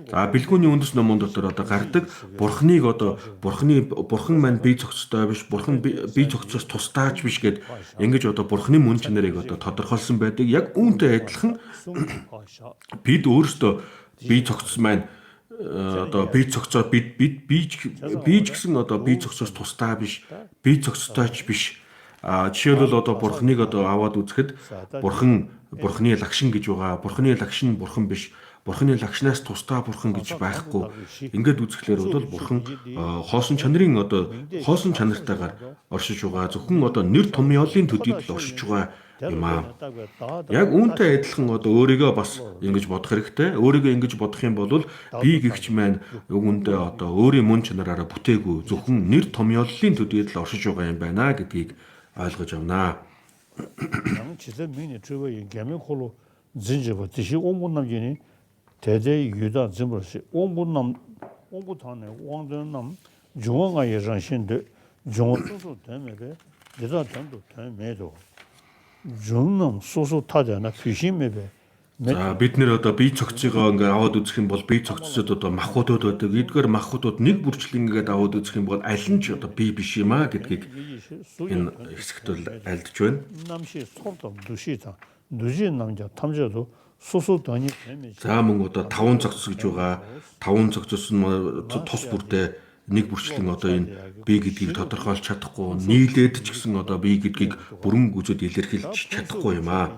За бэлгүүний үндэс номон дотор одоо гардаг бурхан маань бие цогцтой биш, бурхан бие цогцоос тусдаач биш гэд ингэж одоо бурханы мөн чанарыг одоо тодорхойлсон байдаг. Яг үүнтэй адилхан бид өөрсдөө бие цогцос маань одоо бие цогцоо бид гэсэн одоо бие цогцоос тусдаа биш, бие цогцтойч биш. Жишээлбэл одоо бурхныг одоо аваад үзэхэд бурханы лагшин гэж байгаа. Бурханы лагшин бурхан биш. Бурханы лагшнаас тусдаа бурхан гэж байхгүй. Ингээд үзэхлээр бол бурхан хоосон хоосон чанартайгаар оршиж байгаа зөвхөн нэр томьёолын төдийд л оршиж байгаа юм аа. Яг үүнтэй адилхан өөрийгөө бас ингэж бодох хэрэгтэй. Өөрийгөө ингэж бодох юм бол би гихч маань үүндээ өөрийн мөн чанараараа бүтээгүй зөвхөн нэр томьёолын төдийд л оршиж байгаа юм байна гэдгийг ойлгож авнаа. 지세 민이 주의 개명콜로 진저버 지시 옹문남기니 대대 유다 점버시 옹문남 옹부탄에 왕전남 중앙가 예전신데 중앙소소 때문에 대다 전도 때문에도 중남 소소 타잖아 귀신매배 За бид нэр бие цогцгоо ингээ аваад үзэх юм бол бие цогцсод махбодод байдаг. Эдгээр махбодод нэг бүрчлэн ингээд аваад үзэх юм бол аль нь ч бие биш юм аа гэдгийг энэ хэсэгт бол альдж байна. 남시 소도 두시다 두진 남자 탐저도 소소 단위 За мөн 5 цогц гэж байгаа. 5 цогцос нь тус бүрдээ нэг бүрчлэн энэ бие гэдгийг тодорхойлж чадахгүй, нийлээд ч гэсэн бие гэдгийг бүрэн гүйцэд илэрхийлж чадахгүй юм аа.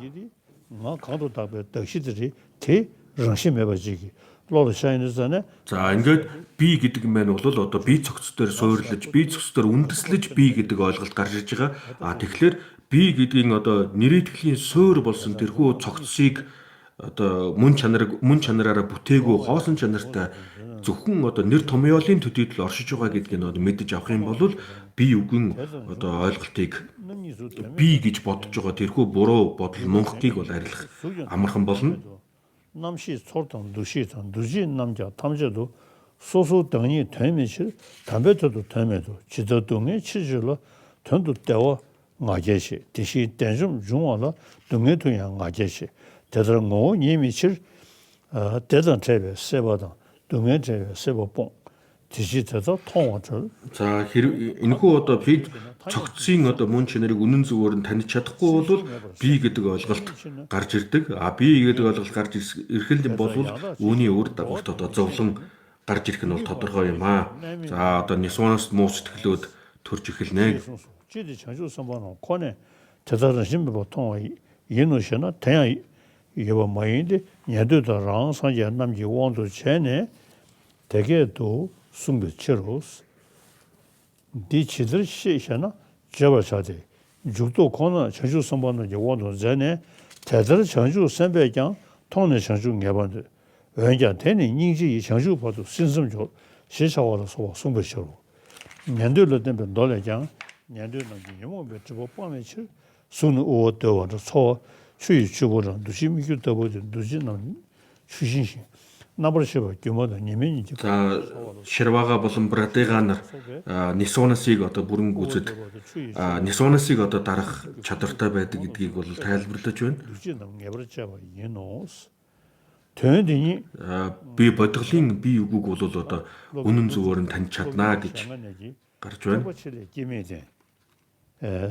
강도 답에 덕시들이 대 랑심해버지기 로로 샤인즈네 За ингээд бие гэдэг юм байна бол бие цогц дээр суйрлаж, бие цогц дээр үндэслэж бие гэдэг ойлголт гарч иж байгаа. Тэгэхээр бие гэдгийн нэрийтгэлийн суурь болсон тэрхүү цогцсыг мөн чанараараа бүтээгүй хоосон чанартай зөвхөн нэр томьёолын төдийд л оршиж байгаа гэдгийг мэдэж авах юм бол бие үгэн ойлголтыг бие гэж бодож байгаа тэрхүү буруу бодол мөнхгийг бол арилах амархан болно. 남시 소통 두시던 두진 남자 탐저도 소소 등이 되면실 담배도 되면도 지도동에 치질로 전도 때와 나게시 대시 대좀 중원로 등에 동양 나게시 대들은 거 예미실 대전 제배 세버다 등에 제배 세버봉 디지털도 통화절 За энэхүү би цогцсийн мөн чанарыг үнэн зөвөөр нь таних чадахгүй бол би гэдэг ойлголт гарч ирдэг. Би гэдэг ойлголт гарч ирэх юм бол үүний үр дагаварт зовлон гарч ирэх нь бол тодорхой юм аа. За нисуунаас муу сэтгэлүүд төрж эхэлнэ. 지디 전주 선반은 코네 대다른 신부 보통 이노셔나 태양 이게 뭐 마인데 얘들도 랑상제 남기 원도 전에 대개도 숨비치로스 디치들 시셔나 저버사데 죽도 코너 전주 선반은 원도 전에 대다른 전주 선배장 통내 전주 개반들 원자 되는 인지 전주 보도 신심조 시샤와서 숨비치로 년들로 되면 놀래장 년들은 영어 배치고 포함해서 수는 오더와도 소 추이 주보는 두심이 더보든 두지는 추신신 나버셔 규모도 님이 이제 За Ширвага болон Братыга нар Нисуунасыг бүрэн гүйцэд Нисуунасыг дарах чадвартай байдаг гэдгийг бол тайлбарлаж байна. 두지는 개버쳐봐 이노스 төндний Би бодголын бие үгүйг бол үнэн зөвөөр нь таних чаднаа гэж гарч байна. 김이제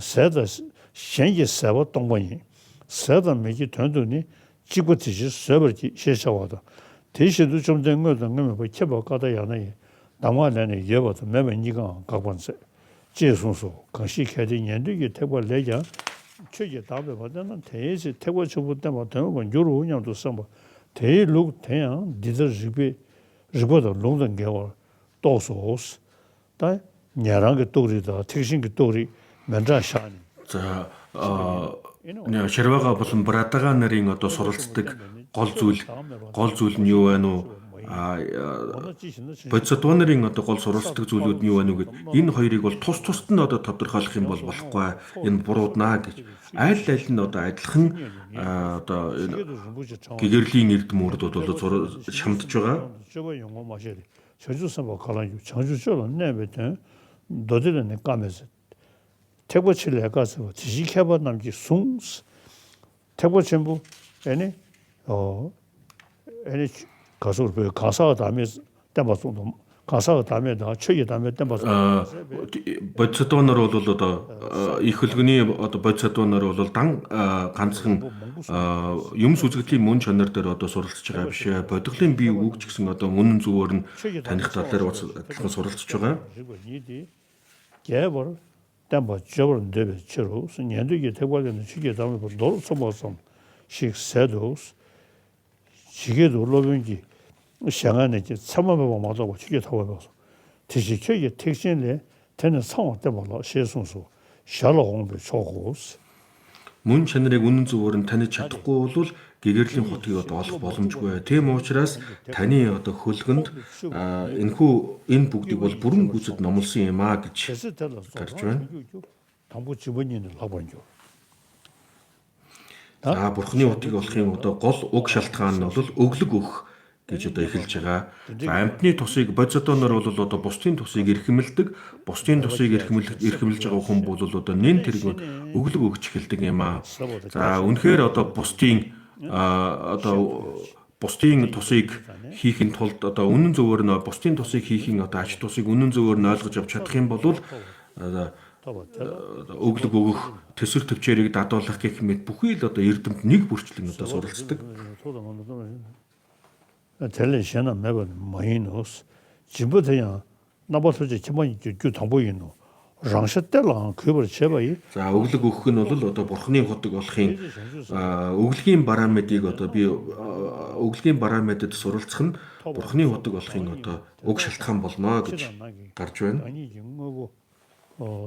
세다 현재 세버 동번이 세다 메기 전도니 지구티지 서버지 시샤와도 대시도 좀 된 거도 그러면 뭐 쳐봐 가다 야나이 남아내는 예버도 매번 니가 가본세 제순수 강시켜진 년도에 태고 내자 최제 답에 받는 대시 태고 주부터 뭐 되는 건 요로 운영도 써뭐 대륙 대양 디저 집이 집어도 농던 개월 또소스 다 냐랑게 또리다 택신게 또리 맨자 샤니 За Ширвага болон Братыга нарын суралцдаг гол зүйл нь юу байна уу? Бодисотва нарын гол суралцдаг зүйлүүд нь юу байна уу гэд энэ хоёрыг бол тусад нь тодорхойлох юм бол болохгүй. Энэ бурууднаа гэж аль нь адилхан гэгэрлийн эрдэм үрд бол шамдж байгаа. 저거 영어 마셔리 저주서 뭐 가라요 저주처럼 내뱉은 너들은 까면서 태고치를 가서 지식해봐 남기 숭스 태고 전부 애니 애니 가서 그 가사가 다음에 때마다 가사가 다음에 다 최기 다음에 때마다 Бодисотва нар бол их хөлгөний бодисотва нар бол ганцхан юм сүзгэтлийн мөн чанар дээр суралцж байгаа биш ээ. Бодглын бие үг ч гэсэн үнэн зөвөөр нь таних талаар адилхан суралцж байгаа. 개벌 때마 저벌 되베 처로 년도에 대관하는 시기에 다음에 놀 소모섬 식세도스 지게도 올라온지 상안에 이제 참아봐 맞아고 지게 타고서 대시켜게 택신에 되는 상황 때문에 시선수 샬롱도 초고스 Мөн чанарыг үнэн зөвөөр нь таних чадахгүй бол гэгэрлийн хотыг одоо олох боломжгүй. Тийм учраас таны одоо хөлгөнд энэхүү энэ бүгдийг бол бүрэн гүйцэд номлосон юм а гэж гарч байна. 담보 지번이는 라본죠. За бурхны хотыг олохын одоо гол уг шалтгаан нь бол өглөг өгөх гэж одоо эхэлж байгаа. За амьтны тусыг бодисодоноор бол одоо бусдын тусыг эрхэмлдэг, бусдын тусыг эрхэмлж байгаа хүн бол одоо нэн тэрэг өглөг өгч эхэлдэг юм аа. За үнэхээр одоо бусдын тусыг хийхин тулд одоо үнэн зөвөөр нь бусдын тусыг хийхин одоо ач тусыг үнэн зөвөөр нь ойлгож авч чадах юм бол өглөг өгөх төсөр төвчээрийг дадуулах гэх мэт бүхий л одоо эрдэмт нэг бүрчлэн одоо суралцдаг. 텔레시나 매번 마이너스 지금부터야 나버서지 기본이 주 담보이노 랑셔텔라 그걸 제바이 За өглөг өгөх нь бол одоо бурхны хотыг олохын өглөгийн параметрийг одоо би өглөгийн параметрт суралцах нь бурхны хотыг олохын одоо уг шалтгаан болно гэж гарч байна. 아니 뭐고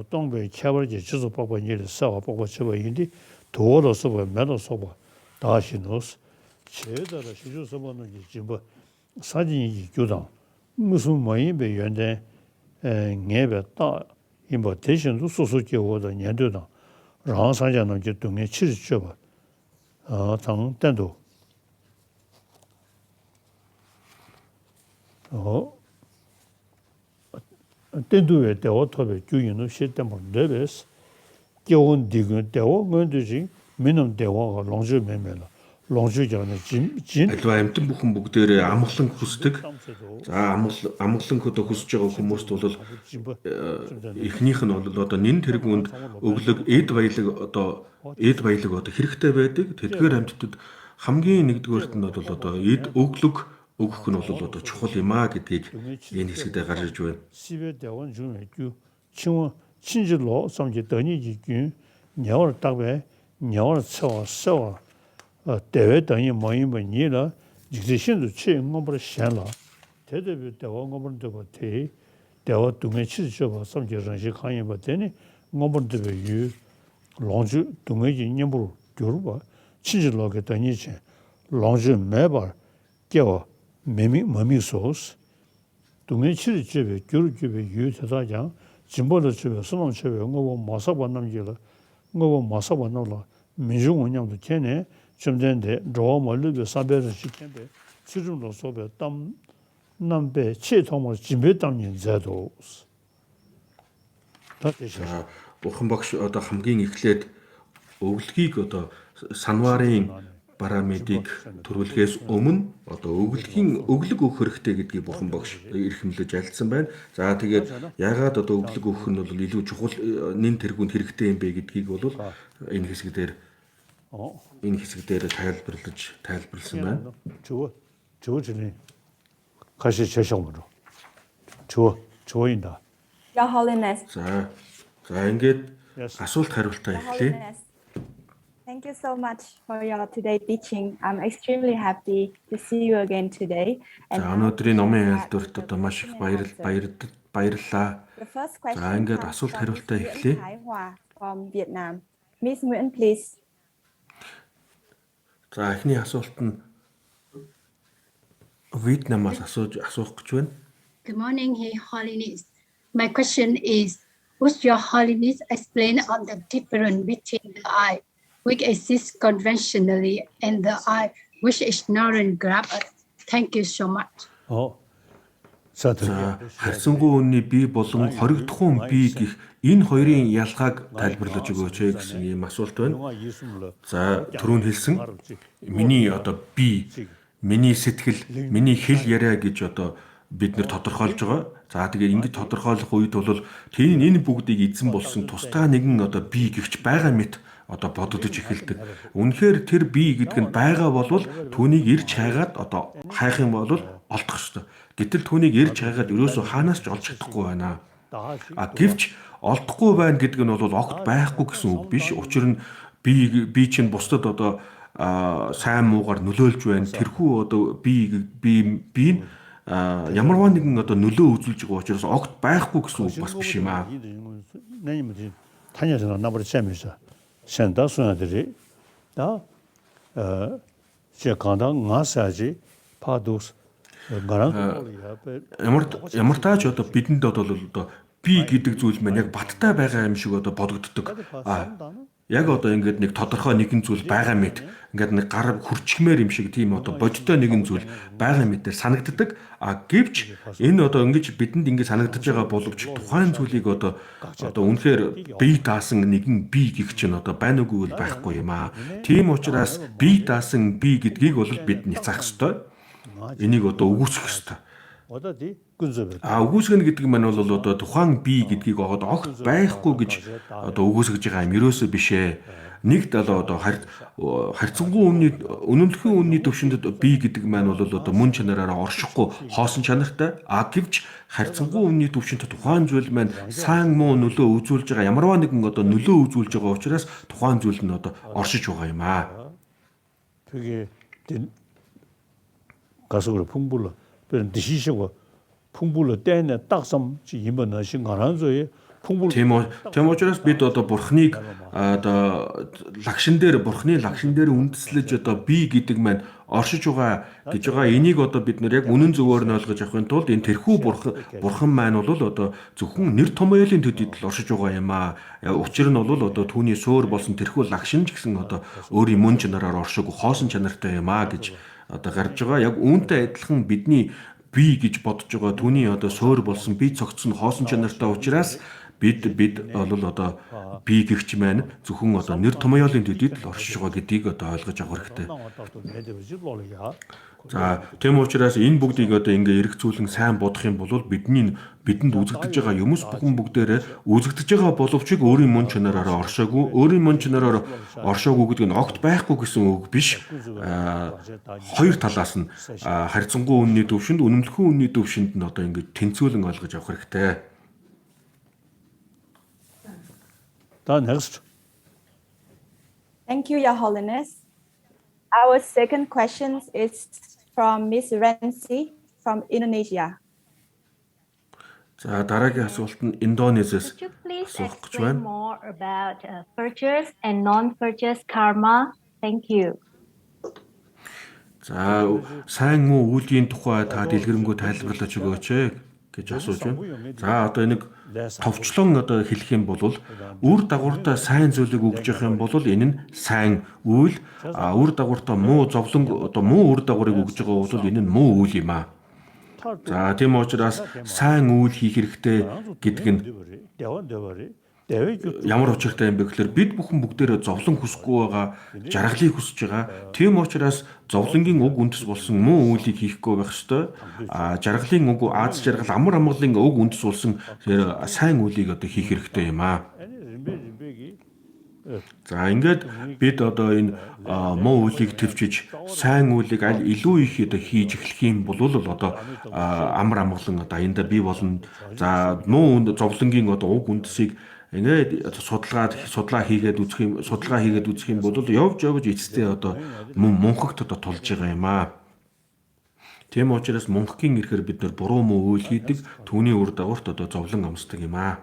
동배 캐버지 지수 뽑고 일을 싸워 뽑고 제바인데 도로서 봐 매로서 봐 다시 넣었어 제대로 시주서 보는 게 지금 사진이 교당 무슨 뭐인배 연대 녜베 다 이뭐 대신도 소소게 오다 년도다 랑상자는 저 동에 치르죠 봐. 당 때도 때도에 때 오토베 주인은 시스템을 내베스 교원 디근 때오 뭔지 민음 대화가 롱주 매매라 롱주잖아 진 Альва амтан бүхэн бүгдээрээ амглан хүсдэг. За амглан одоо хүсэж байгаа хүмүүст бол эхнийх нь бол одоо нэн тэргүүнд өглөг эд баялаг одоо хэрэгтэй байдаг. Тэдгээр амьтдад хамгийн нэгдүгээрт нь бол одоо эд өглөг өгөх нь бол одоо чухал юм а гэдгийг энэ хэсэгтээ гарч иж байна. 시베 대원 중에 주 친구 친절로 섬지 더니지 균 녀월 딱배 녀월 서서 대외 등이 모임은 니라 직신도 최응업을 시행라 대대비 대원업을 되고 대 대화 동에 치죠 섬지런시 강의 받더니 업을 되고 유 롱주 동에 인념으로 겨루바 친절로게 다니지 롱주 매발 깨워 매미 소스 동네 치즈집에 교류집에 유사자장 진보도 집에 수능집에 응어보 마사반남지라 응어보 마사반남라 민중운영도 전에 좀 전에 로 멀리도 사배를 시켰는데 지금도 소배 땀 남배 치통을 집에 담는 자도 За бурхан багш одоо хамгийн эхлээд өглөгийг одоо санварын параметрийг төрүүлэхээс өмнө одоо өглөг өгөх хэрэгтэй гэдгийг бурхан багш эрхэмлэж альцсан байна. За тэгээд яагаад одоо өглөг өгөх нь бол илүү чухал нэн тэргүүнд хэрэгтэй юм бэ гэдгийг бол энэ хэсгээр тайлбарлсан байна. 저거지네 가시 제시험으로 저인다. Your Holiness. За ингээд асуулт хариултаа Your эхлэе. Holiness. Thank you so much for your today teaching. I'm extremely happy to see you again today. За өнөөдрийн номын айлдварт одоо маш их баярлалаа. The first question За ингээд comes асуулт from хариултаа Miss эхлэе. Nguyễn Thái Hòa from Vietnam. Miss Nguyễn, please. За эхний асуулт нь Вьетнамаас асуух гэж байна. Good morning, Your Holiness. My question is, would Your Holiness explain on the difference between the eye, which exists conventionally, and the eye, which ignorant grab us? Thank you so much. За харьцангуй үнний бие болон хоригдохуун бие гэх энэ хоёрын ялгааг тайлбарлаж өгөөч гэсэн ийм асуулт байна. За түрүүн хэлсэн миний одоо бие, миний сэтгэл, миний хэл яриа гэж одоо бид нэр тодорхойлж байгаа. За тэгээд ингэж тодорхойлох үед бол энэ бүгдийг эзэн болсон тусдаа нэгэн одоо бие гихч байгаа мэт одоо бодогдож эхэлдэг. Үнэхээр тэр бие гэдэг нь байгаа болвол түүнийг ирж хайгаад одоо хайх юм бол олдох ёстой. Гэтэл түүнийг ирж хайгаад ерөөсөө хаанаас ч олж чадахгүй байна. Гэвч олдохгүй байна гэдэг нь бол огт байхгүй гэсэн үг биш. Учир нь би чинь бусдад одоо сайн муугаар нөлөөлж байна. Тэрхүү одоо би ямарваа нэгэн одоо нөлөө үзүүлж байгаа учраас огт байхгүй гэсэн үг бас биш юм аа. 내님들 다녀서 나버리 재미서 산다 소나들이 제 간당 나사지 파도스 가랑 Ямар тааж одоо бидэнд одоо би гэдэг зүйл маань яг баттай байгаа юм шиг одоо бодогддог. Яг одоо ингээд нэг тодорхой нэгэн зүйл байгаа мэт ингээд нэг гар хурчмээр юм шиг тийм одоо бодтой нэгэн зүйл байгаа мэтээр санагддаг. Гэвч энэ одоо ингэж бидэнд ингэ санагдаж байгаа боловч тухайн зүйлийг одоо үнэхээр бие даасан нэгэн би гэх чинь одоо байна уугүй бол байхгүй юм аа. Тийм учраас бие даасан би гэдгийг бол бид няцаах ёстой. Энийг одоо үгүйсгэх ёстой. Үгүйсгэнэ гэдэг нь бол одоо тухайн би гэдгийг огт байхгүй гэж одоо үгүйсгэж байгаа юм ерөөсөө бишээ. Нэг одоо харьцангуй үнэмлэхэн үнний төвшөнд би гэдэг маань бол одоо мөн чанараараа оршихгүй хоосон чанартай. Гэвч харьцангуй үнний төвшөнд тухайн зүйл маань сайн муу нөлөө үзүүлж байгаа ямарваа нэгэн одоо нөлөө үзүүлж байгаа учраас тухайн зүйл нь одоо оршиж байгаа юм аа. 그게 가속으로 풍불로 그런 드시시고 풍불로 때는 딱섬 이번 하신 가난소에 풍불 Тийм учраас бид одоо бурхныг одоо лагшин дээр үндэслэж одоо би гэдэг маань оршиж байгаа гэж байгаа. Энийг одоо бид нэр яг үнэн зөвөөр нь ойлгож авахын тулд энэ тэрхүү бурхан маань бол одоо зөвхөн нэр томьёолын төдийд л оршиж байгаа юм аа. Учир нь бол одоо түүний суур болсон тэрхүү лагшин ч гэсэн одоо өөрийн мөн чанараар оршиог хоосон чанартай юм аа гэж одоо гарч байгаа. Яг үүнтэй адилхан бидний би гэж бодож байгаа түүний одоо суур болсон бие цогцсон хоосон чанартай учраас бид бол одоо би гэгч маань зөвхөн одоо нэр томьёолын төдийд л оршиж байгаа гэдгийг одоо ойлгож авах хэрэгтэй. За тийм учраас энэ бүгдийг одоо ингээ эргцүүлэн сайн бодох юм бол бидэнд үзэгдэж байгаа юмс бүхэн бүгдээрээ үзэгдэж байгаа боловч өөрийн мөн чанараараа оршоогүй гэдэг нь огт байхгүй гэсэн үг биш. Хоёр талаас нь харьцангуй үнний төвшөнд үнэмлэхэн үнний төвшөнд нь одоо ингээ тэнцвүүлэн ойлгож авах хэрэгтэй. Next. Thank you, Your Holiness. Our second question is from Miss Renzi from Indonesia. За дараагийн асуулт нь Индонезиас Could you please асуух гэж explain байна. more about purchase and non-purchase karma? Thank you. За сайн муу үеийн тухай та дэлгэрэнгүй тайлбарлаж өгөөч гэж асууж байна. За одоо нэг товчлон одоо хэлэх юм бол үр дагавартай сайн зүйлийг өгж явах юм бол энэ нь сайн үйл, үр дагавартай муу зовлон одоо муу үр дагаврыг өгж байгаа бол энэ нь муу үйл юм аа. За тийм учраас сайн үйл хийх хэрэгтэй гэдэг нь ямар учиртай юм бэ гэхээр бид бүхэн бүгдээрээ зовлон хүсэхгүй байгаа, жаргалыг хүсэж байгаа. Тийм учраас зовлонгийн уг үндэс болсон муу үйлийг хийхгүй байх ёстой. Жаргалын уг Аз жаргал амар амгалын уг үндэс болсон сайн үйлийг одоо хийх хэрэгтэй юм аа. За ингээд бид одоо энэ муу үйлийг төвчж сайн үйлийг аль илүү их одоо хийж эхлэх юм бол одоо амар амгалан одоо аянда бий болно. За муу зовлонгийн одоо уг үндэсийг ингээд судалгаа хийгээд үзэх юм бол явж эцэстээ одоо мөнхөгт одоо тулж байгаа юм аа. Тийм учраас мөнхийн ирэхээр бид нар буруу муу үйл хийдэг, түүний үр дагаварт одоо зовлон амсдаг юм аа.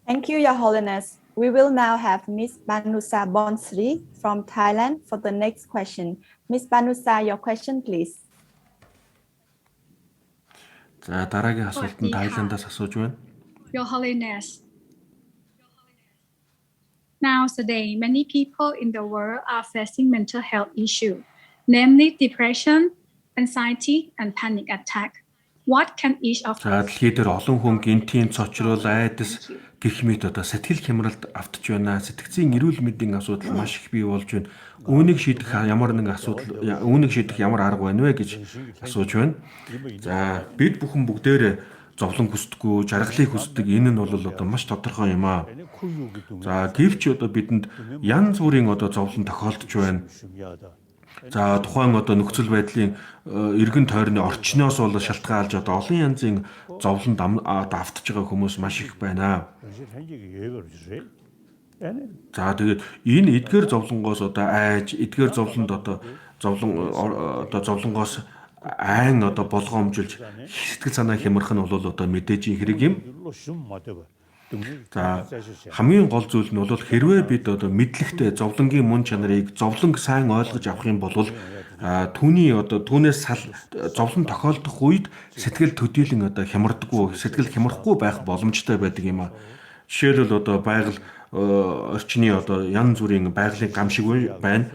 Thank you, Your Holiness. We will now have Miss Banusa Bonsri from Thailand for the next question. Miss Banusa, your question, please. За дараагийн асуулт нь Тайландаас асууж байна. Your Holiness. Nowadays, many people in the world are facing mental health issues, namely depression, anxiety, and panic attack. What can each of За дэлхийд дээр олон хүн гинтийн цочрол, айдас гэх мэт одоо сэтгэл хямралд автж байна. Сэтгцийн эрүүл мэндийн асуудал маш их бий болж байна. Үүнийг шийдэх ямар арга байна вэ гэж асууж байна. За бид бүхэн бүгдээрээ зовлон хүсдэггүй, жаргалыг хүсдэг. Энэ нь бол одоо маш тодорхой юм аа. За гэвч одоо бидэнд янз бүрийн одоо зовлон тохиолдож байна. За тухайн одоо нөхцөл байдлын эргэн тойрны орчноос бол шалтгаалж одоо олон янзын зовлонд автж байгаа хүмүүс маш их байна. За тэгээд энэ эдгээр зовлонгоос одоо айж, эдгээр зовлонд одоо зовлонгоос айн одоо болгоомжилж сэтгэл санаа хямрах нь бол одоо мэдээж хэрэг юм. За хамгийн гол зүйл нь бол хэрвээ бид одоо мэдлэгтэй зовлонгийн мөн чанарыг зовлонг сайн ойлгож авах юм бол түүнээс зовлон тохиолдох үед сэтгэл төдийлөн одоо хямардаггүй, сэтгэл хямрахгүй байх боломжтой байдаг юм а. Жишээлбэл одоо байгаль орчны одоо янз бүрийн байгалийн гамшиг байна.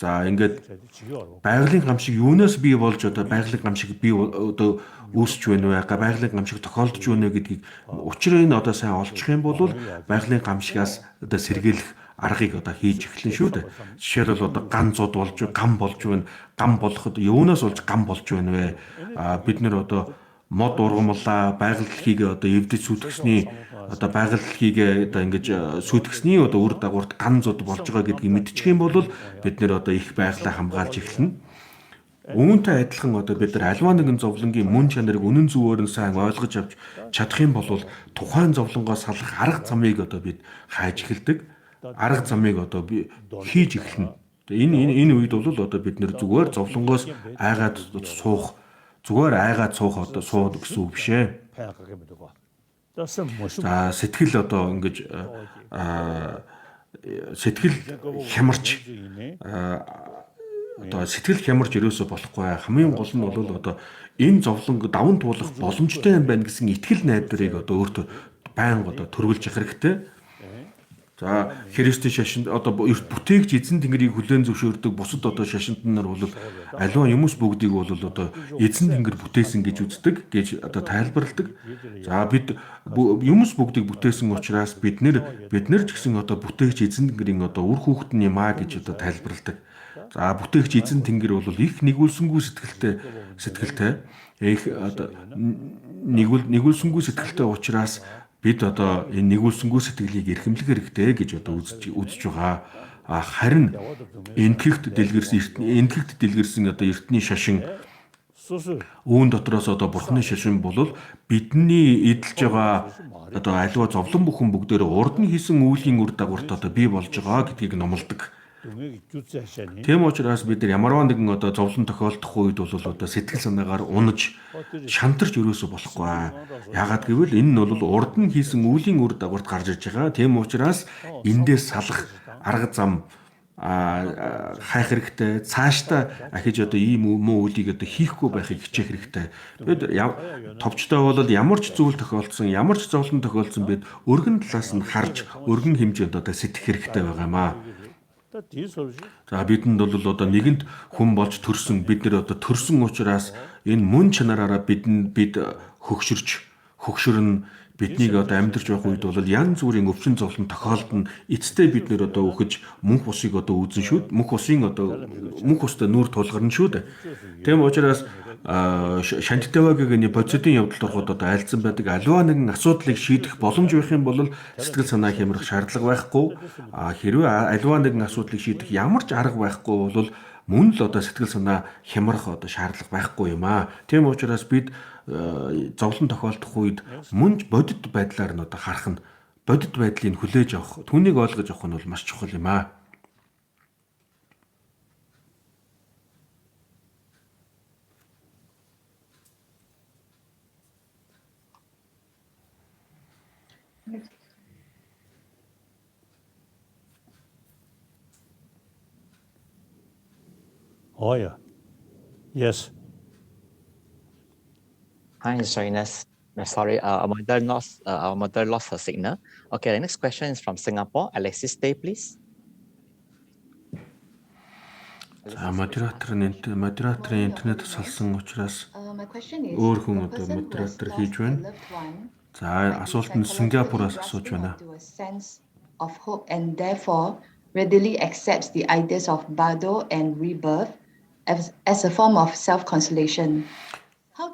За ингээд байгалийн гамшиг юунаас бий болж одоо байгалийн гамшиг бий одоо үүсч байна вэ? Байгалийн гамшиг тохиолдож байна вэ гэдгийг учрыг нь одоо сайн олчих юм бол байгалийн гамшигаас одоо сэргийлэх аргыг одоо хийж эхлэн шүү дээ. Жишээлбэл одоо ган зуд болж гам болж байна. Гам болоход юунаас болж гам болж байна вэ? Бид нэр одоо мод ургамлаа, байгаль дэлхийг одоо эвдэж сүйтгэсний одоо байгаль дэлхийг одоо ингэж сүйтгэсний одоо үр дагаварт ган зуд болж байгаа гэдгийг мэдчих юм бол бид нэр одоо их байгалаа хамгаалж эхэлнэ. Үүнтэй адилхан одоо бид нар альва нэгэн зовлонгийн мөн чанарыг үнэн зөвөөр нь сайн ойлгож авч чадах юм бол тухайн зовлонгоос салах арга замыг одоо бид хайж эхэлдэг. Арга замыг одоо би хийж эхэлнэ. Энэ үед бол одоо бид нэр зүгээр зовлонгоос айгаад суух одоо сууд гэсэн үг бишээ. За сэтгэл одоо ингэж сэтгэл хямарч одоо сэтгэл хямарч ерөөсө болохгүй. Хамгийн гол нь бол одоо энэ зовлонг даван туулах боломжтой юм байна гэсэн итгэл найдварыг одоо өөртөө байнга одоо төрүүлж явах хэрэгтэй. За Христийн шашинд одоо бүтээгч эзэн тэнгэрийг хүлээн зөвшөөрдөг бусад одоо шашинтан нар бол аливаа юмс бүгдийг бол одоо эзэн тэнгэр бүтээсэн гэж үздэг гэж одоо тайлбарладаг. За бид юмс бүгдийг бүтээсэн учраас бид нэр ч гэсэн одоо бүтээгч эзэн тэнгэрийн одоо үр хүүхэд нь юм а гэж одоо тайлбарладаг. За бүтээгч эзэн тэнгэр бол их нэгүүлсэнгүй сэтгэлтэй их одоо нэгүүлсэнгүй сэтгэлтэй учраас бид одоо энэ нэгүүлсэнгүй сэтгэлийг эрхэмлэх хэрэгтэй гэж одоо үзэж байгаа. Харин энтгэгт дэлгэрсэн одоо эртний шашин үүн дотроос одоо бурхны шашин бол бидний эдэлж байгаа одоо аливаа зовлон бүхэн бүгдээр урд нь хийсэн үеийн үр дагаварт одоо бий болж байгаа гэдгийг номлодог. Тийм учраас бид нар ямарваа нэгэн одоо зовлон тохиолдох үед бол одоо сэтгэл санаагаар унаж шантарч өрөөсө болохгүй. Яагаад гэвэл энэ нь бол урд нь хийсэн үеийн үр дагаварт гарч иж байгаа. Тийм учраас эндээс салах арга зам хайх хэрэгтэй. Цаашдаа ахиж одоо ийм муу үлийг одоо хийхгүй байхыг хичээх хэрэгтэй. Бид товчтой бол ямар ч зүйл тохиолдсон, ямар ч зовлон тохиолдсон бид өргөн талаас нь харж өргөн хэмжээнд одоо сэтгэх хэрэгтэй байгаа юм аа. За бидэнд бол одоо нэгэнт хүн болж төрсөн, бид нэр одоо төрсөн учраас энэ мөн чанараараа бид хөгшөрн биднийг одоо амьдарч байх үед бол янз бүрийн өвчин зовлон тохиолдно. Эцэстээ бид нэр одоо үхэж мөнх усыг одоо үүзэн шүү. Мөнх устай нүүр тулгарна шүү дээ. Тийм учраас шантитавагийн бодисодын явдалд ороход одоо айлцсан байдаг аливаа нэгэн асуудлыг шийдэх боломж байх юм бол сэтгэл санаа хямрах шаардлага байхгүй. Хэрвээ аливаа нэгэн асуудлыг шийдэх ямар ч арга байхгүй бол мөн л одоо сэтгэл санаа хямрах одоо шаардлага байхгүй юм аа. Тийм учраас бид зовлон тохиолдох үед мөн бодит байдлаар нь одоо харах нь бодит байдлыг хүлээж авах, түүнийг ойлгож авах нь бол маш чухал юм аа. Oh yeah. Yes. Hi, Jonas. Sorry, our mother lost her signal. Okay, the next question is from Singapore. Alexis Day, please. Модераторын интернет салсан учраас өөр хүн одоо модератор хийж байна. За асуулт нь Сингапураас асууж байна. Of hope and therefore readily accepts the ideas of Bardo and rebirth as a form of self-consolation.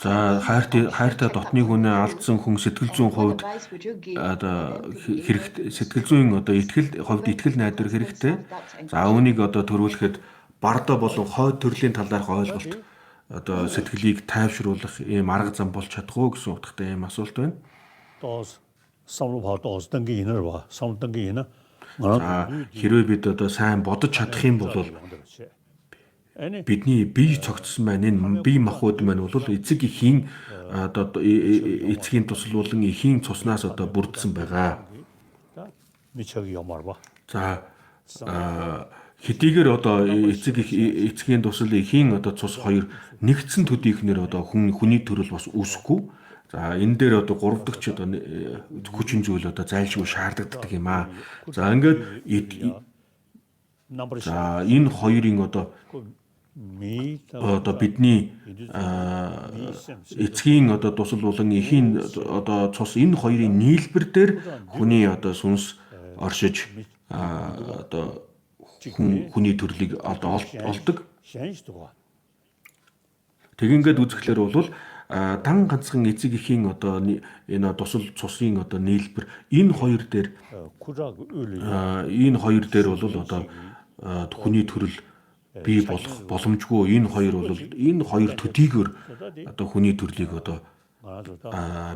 За хайртай дотны хүнээ алдсан хүн сэтгэл зүйн хувьд одоо хэрэгтэй сэтгэл зүйн одоо итгэл найдвар хэрэгтэй. За үүнийг одоо төрүүлэхэд Бардо болон хойд төрлийн талаарх ойлголт одоо сэтгэлийг тайвшруулах ийм арга зам болж чадах уу гэсэн утгатай ийм асуулт байна. Самлуу хаад оосдангийн инэр ба самлдангийн инэ. За хэрвээ бид одоо сайн бодож чадах юм бол бидний бие цогцсон маань энэ бие махбод маань бол эцэг эхийн одоо эцгийн тусал болон эхийн цуснаас одоо бүрдсэн байгаа. За хэдийгээр одоо эцгийн тусал эхийн одоо цус хоёр нэгдсэн төдийхнэр одоо хүний төрөл бас үүсэхгүй. За энэ дээр одоо 3 дахь одоо хүчин зүйл одоо зайлшгүй шаардлагадаг юм аа. За ингээд за энэ хоёрын одоо бидний эцгийн одоо тусал болон эхийн одоо цус энэ хоёрын нийлбэр дээр хүний одоо сүнс оршиж одоо хүний төрлийг одоо олдог. Тэгэнгүүт үзэхлээр бол дан ганцхан эцэг эхийн одоо энэ тусал цусын одоо нийлбэр энэ хоёр дээр бол одоо хүний төрөл бий болох боломжгүй. Энэ хоёр төдийгөр одоо хүний төрлийг одоо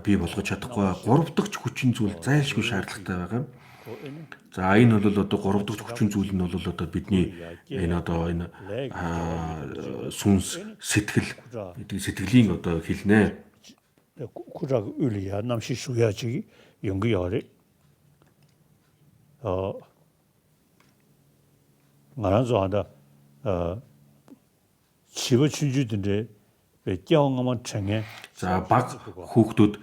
бий болгож чадахгүй. 3 дахь хүчин зүйл зайлшгүй шаардлагатай байгаа. За энэ бол одоо 3 дахь хүчин зүйл нь бол одоо бидний энэ одоо энэ сүнс сэтгэлийн одоо хэлнэ. Кураг үлия намши шуяжи 용기열이 말하자 하다 집어 춘주들의 경험은 청해. За баг хүүхдүүд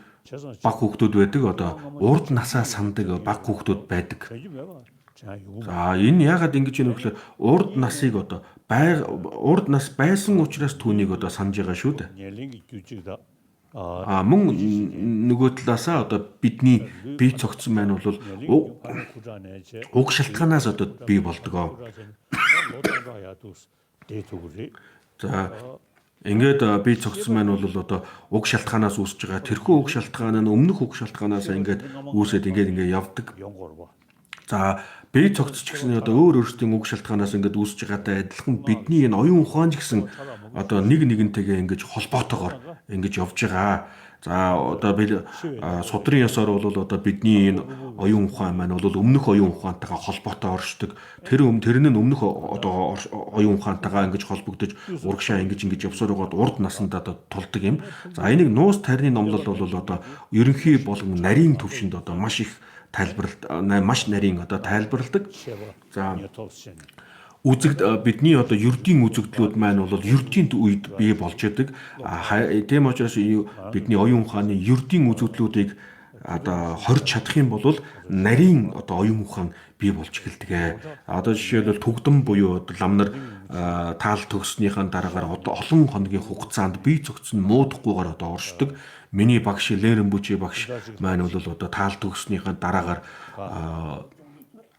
байдаг одоо урд насаа сандаг баг хүүхдүүд байдаг. За энэ яагаад ингэж юм бэ гэхээр урд насыг одоо урд нас байсан учраас түүнийг одоо санаж байгаа шүү дээ. Мөн нөгөө талаасаа одоо бидний бие цогцсон маань бол уг шалтгаанаас одоо бий болдог. За ингээд бие цогцсон маань бол одоо уг шалтгаанаас үүсэж байгаа. Тэрхүү уг шалтгаан нь өмнөх уг шалтгаанаас ингээд үүсээд ингээд явдаг. За бие цогцч гэсэн одоо өөр өөрсдийн уг шалтгаанаас ингээд үүсэж байгаатай адилхан бидний энэ оюун ухаан ч гэсэн одоо нэгнтэйгээ ингэж холбоотойгоор ингэж явж байгаа. За одоо би судрын ёсоор бол одоо бидний энэ оюун ухаан маань бол өмнөх оюун ухаантайгаа холбоотой оршдог. Тэр нь өмнөх одоо оюун ухаантайгаа ингэж холбогдож урагшаа ингэж явсаар байгаад урд насанд одоо тулдаг юм. За энийг нуус тарины номлол бол одоо ерөнхий болон нарийн төвшөнд одоо маш их маш нарийн одоо тайлбарладаг. За бидний одоо ердийн үзэгдлүүд маань бол ердийн үед бий болж байдаг. Тийм учраас бидний оюун ухааны ердийн үзэгдлүүдийг одоо хорж чадах юм бол нарийн одоо оюун ухаан бий болж эхэлдэг. Одоо жишээлбэл түгдэн буюу лам нар таал төгснөхийн дараагаар одоо олон хоногийн хугацаанд бие цогцсон муудахгүйгээр одоо оршдог. Миний багш Лерэн Бүжи багш маань бол одоо таал төгснөхийн дараагаар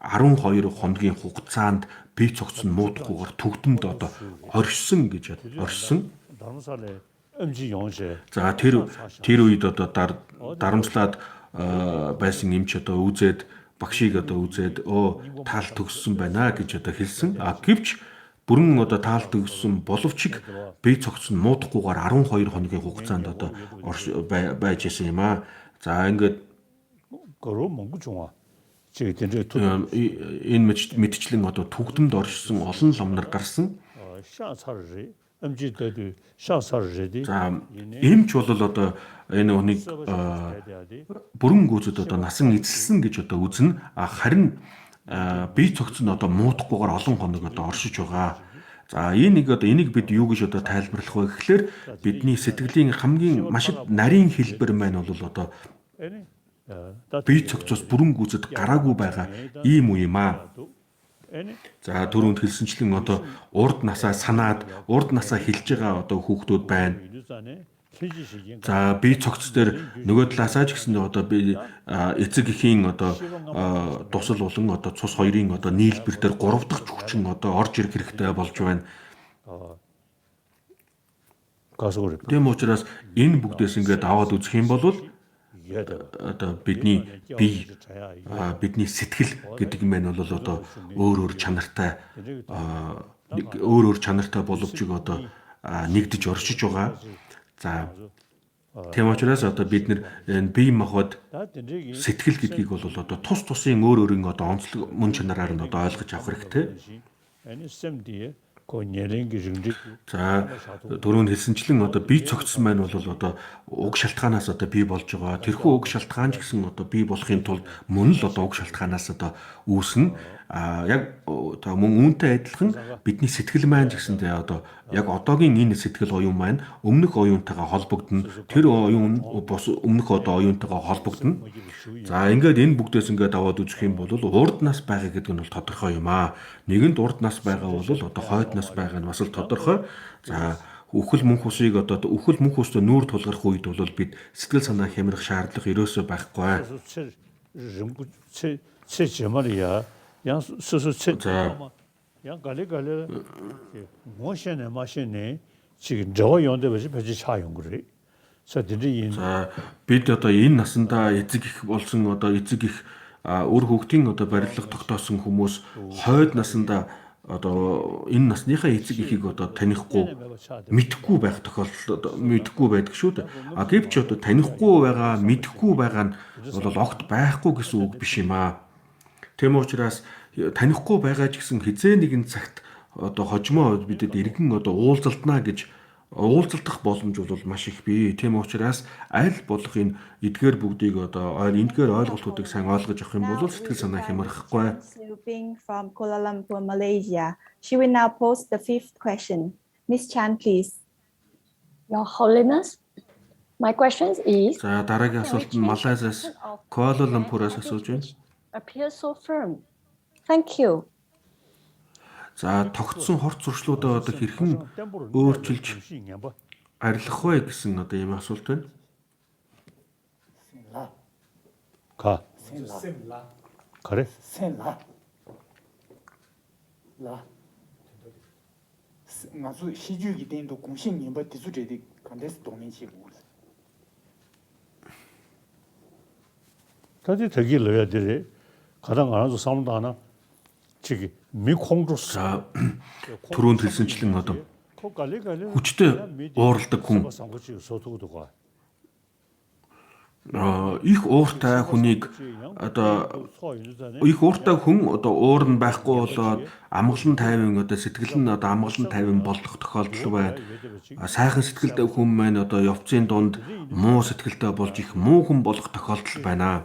12 хоногийн хугацаанд бие цогцсон муудахгүйгээр түгдэнд одоо оршсон гэж оршсон. За тэр үед одоо дарамжлаад байсан эмч одоо үзээд багшийг одоо үзээд таал төгссөн байна гэж одоо хэлсэн. Гэвч бүрэн одоо таал төгссөн боловч бие цогцсон муудахгүйгээр 12 хоногийн хугацаанд одоо байж исэн юм аа. За ингээд энэ мэдчлэн одоо түгдэмд оршсон олон лам нар гарсан. За эмч бол одоо энэ хүнийг бүрэн гүйцэд одоо насан эзэлсэн гэж одоо үзнэ. Харин бие цогцсон одоо муудахгүйгээр олон хоног одоо оршиж байгаа. За энийг бид юу гэж одоо тайлбарлах вэ гэхээр бидний сэтгэлийн хамгийн маш нарийн хэлбэр маань бол одоо бие цогцоос бүрэн гүйцэд гараагүй байгаа ийм үе юм аа. За түрүүнд хэлсэнчлэн одоо урд насаа санаад урд насаа хэлж байгаа одоо хүүхдүүд байна. За бие цогц дээр нөгөө талаасаа ч гэсэн одоо би эцэг эхийн одоо тусал болон одоо цус хоёрын одоо нийлбэр дээр 3 дахь хүчин одоо орж ирэх хэрэгтэй болж байна. Тийм учраас энэ бүгдээс ингээд аваад үзэх юм бол одоо бидний сэтгэл гэдэг юм байна бол одоо өөр чанартай боловч одоо нэгдэж оршиж байгаа. За Тийм учраас одоо бид нэр бие махбод сэтгэл гэдгийг бол одоо тус тусын өөр өөрийн одоо онцлог мөн чанараар нь одоо ойлгож авах хэрэгтэй. За дөрөв хэлсэнчлэн одоо бие цогцсон маань бол одоо уг шалтгаанаас одоо бий болж байгаа. Тэрхүү уг шалтгаан ч гэсэн одоо бий болохын тулд мөн л одоо уг шалтгаанаас одоо үүснэ. Яг одоо мөн үүнтэй адилхан бидний сэтгэл маань ч гэсэндээ одоо яг одоогийн энэ сэтгэл оюун маань өмнөх оюунтайгаа холбогдно. Тэр оюун бос өмнөх одоо оюунтайгаа холбогдно. За ингээд энэ бүгдээс ингээд аваад үзэх юм бол урд нас байгаа гэдэг нь бол тодорхой юм аа. Нэгэнд урд нас байгаа бол одоо хойд нас байгаа нь бас л тодорхой. За үхэл мөнх усыг одоо үхэл мөнх устой нүүр тулгарх үед бол бид сэтгэл санаа хямрах шаардлага ерөөсөө байхгүй. 양 스스로 양 갈래 모션에 마션에 지금 저 연대 버지 배지 차용 그래. 자 бид одоо энэ насандаа эцэг их болсон одоо эцэг их өр хөвгтийн одоо барилга тогтоосон хүмүүс хойд насандаа одоо энэ насныхаа эцэг ихийг одоо танихгүй мэдхгүй байх тохиолдол мэдхгүй байдаг шүү дээ. Гэвч одоо танихгүй байгаа, мэдхгүй байгаа нь бол огт байхгүй гэсэн үг биш юм аа. Тийм учраас танихгүй байгаа ч гэсэн хизээ нэгэн цагт одоо хожмоо бидэд иргэн одоо уулзалтнаа гэж уулзалтах боломж бол маш их бий. Тийм учраас аль болох энэ эдгээр бүгдийг одоо эдгээр ойлголтуудыг сайн ойлгож авах юм бол сэтгэл санаа хямрахгүй. From Kuala Lumpur, Malaysia. She will now pose the fifth question. Miss Chan, please. Your Holiness, my question is. За дараагийн асуулт нь Малайзиас Kuala Lumpur-аас асууж байна. Appear so firm. Thank you. За тогтсон хорт зуршлуудаа одоо хэрхэн өөрчилж арилгах вэ гэсэн одоо ийм асуулт байна. 가. 그래? 라. 나수 시주기 된도 공신 님바 디수제디 간데스 도민시고. 다들 되게 넣어야 돼. 가장 안 해도 싸움도 하나. 저기 미콩주스. түрүүнд хэлсэнчлэн одоо хүчтэй уурладаг хүн их ууртай хүнийг одоо их ууртай хүн одоо уур нь байхгүй болоод амгалан тайван одоо сэтгэл нь одоо амгалан тайван болох тохиолдол байна. Сайхан сэтгэлтэй хүн маань одоо явцын дунд муу сэтгэлтэй болж их муу хүн болох тохиолдол байна.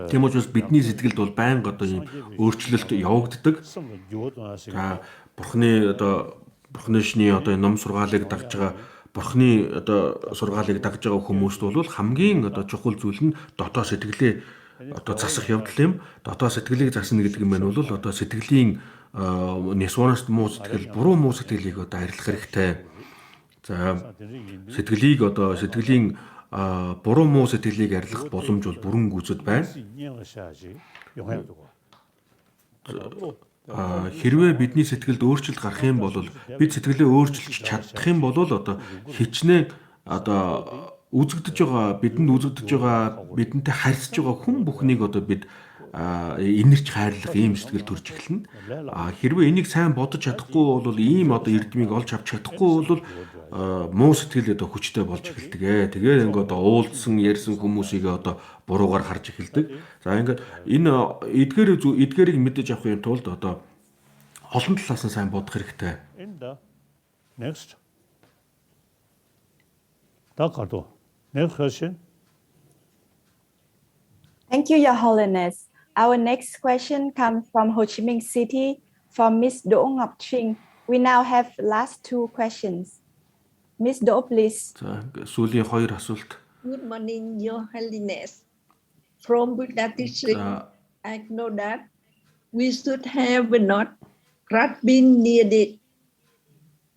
Тийм учраас бидний сэтгэлд бол байнга одоо ийм өөрчлөлт явагддаг. Бурхны шний одоо ном сургаалыг дагж байгаа Бурхны одоо сургаалыг дагж байгаа хүмүүст бол хамгийн одоо чухал зүйл нь дотоод сэтгэлээ одоо засах явдал юм. Дотоод сэтгэлийг засна гэдэг нь бол одоо сэтгэлийн несвоност муу сэтгэл, буруу муу сэтгэлийг одоо арилгах хэрэгтэй. За сэтгэлийн буруу муу сэтгэлийг арилгах боломж бол бүрэн гүйцэд байна. Хэрвээ бидний сэтгэлд өөрчлөлт гарах юм бол бид сэтгэлээ өөрчилж чадах юм бол одоо хичнээн одоо үзэгдэж байгаа бидэнд үзэгдэж байгаа бидэнтэй харьцаж байгаа хүн бүхнийг одоо бид инэрч хайрлах ийм сэтгэл төрж эхэлнэ. Хэрвээ энийг сайн бодож чадахгүй бол ийм одоо эрдмийг олж авч чадахгүй бол муу сэтгэл одоо хүчтэй болж эхэлдэг. Тэгээд ингээд одоо уулзсан ярьсан хүмүүсийг одоо буруугаар харж эхэлдэг. За ингээд энэ эдгээрийг мэдэж авахын тулд одоо олон талаас нь сайн бодох хэрэгтэй. Next. Dakado. Next question. Thank you, Your Holiness. Our next question comes from Ho Chi Minh City from Miss Do Ngọc Trinh. We now have last two questions. Miss Do, please. Сүүлийн хоёр асуулт. Good morning, Your Holiness. From Buddha district, I know that we should have not been needed.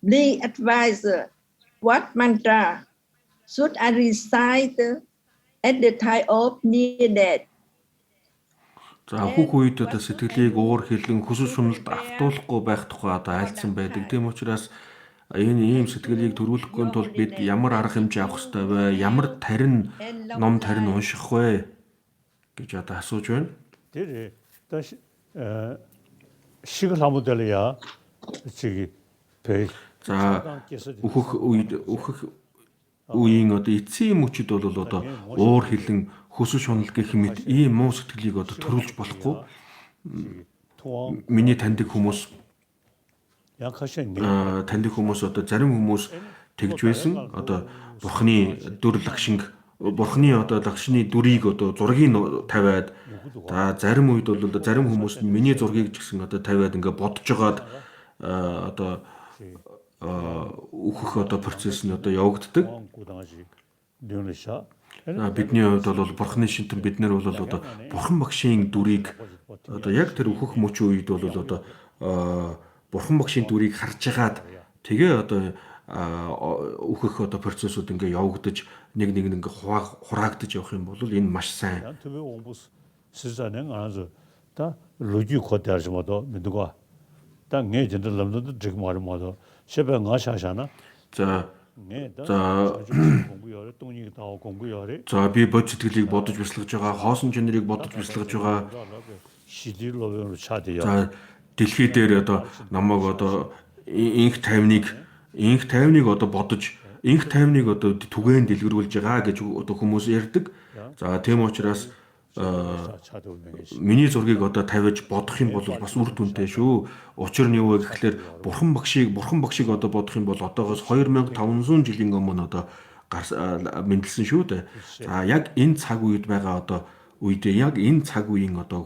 Please advise what mantra should I recite at the time of needed? За хүүх үед одоо сэтгэлийг уур хилэн хүсэл шуналд автуулахгүй байх тухай одоо айлцсан байдаг. Тийм учраас энэ ийм сэтгэлийг төрүүлэхгүй тулд бид ямар арга хэмжээ авах ёстой вэ? Ямар ном тарин унших вэ гэж одоо асууж байна. Тэр 다시 식을 하면 될이야. 저기 배. За өөхөх үед үеийн одоо эцсийн мөчид бол одоо уур хилэн хөсөл шунал гэх мэт ийм муу сэтгэлийг одоо төрүүлж болохгүй. Миний таньдаг хүмүүс одоо зарим хүмүүс тэгж байсан. Одоо бурхны дүр лагшинг бурхны одоо лагшны дүрийг одоо зургийг тавиад зарим үед бол зарим хүмүүс нь миний зургийг ч гэсэн одоо тавиад ингээ бодож байгаад одоо үхэх одоо процесс нь одоо явагддаг. Бидний хувьд бол бурхны шинтэн бид нар бол одоо бурхан багшийн дүрийг одоо яг тэр үхэх мөчийн үед бол одоо бурхан багшийн дүрийг харж агаад тэгээ одоо үхэх одоо процессууд ингээ явагдаж нэг ингээ хураагдаж явах юм бол энэ маш сайн. 시사는 아주 다 로지 코트하지 모두 믿고 다 내전들 남도 지금 말을 모두 셰베 나샤샤나 자 би бод сэтгэлийг бодож бясалгаж байгаа, хоосон чанарыг бодож бясалгаж байгаа. За дэлхий дээр одоо намайг одоо инх тайвныг одоо бодож инх тайвныг одоо түгээн дэлгэрүүлж байгаа гэж одоо хүмүүс ярьдаг. За тийм учраас миний зургийг одоо тавьж бодох юм бол бас үр дүнтэй шүү. Учир нь юу вэ гэхлээр бурхан багшийг одоо бодох юм бол одоогоос 2500 жилийн өмнө одоо мэндэлсэн шүү дээ. За яг энэ цаг үед байгаа одоо үедээ яг энэ цаг үеийн одоо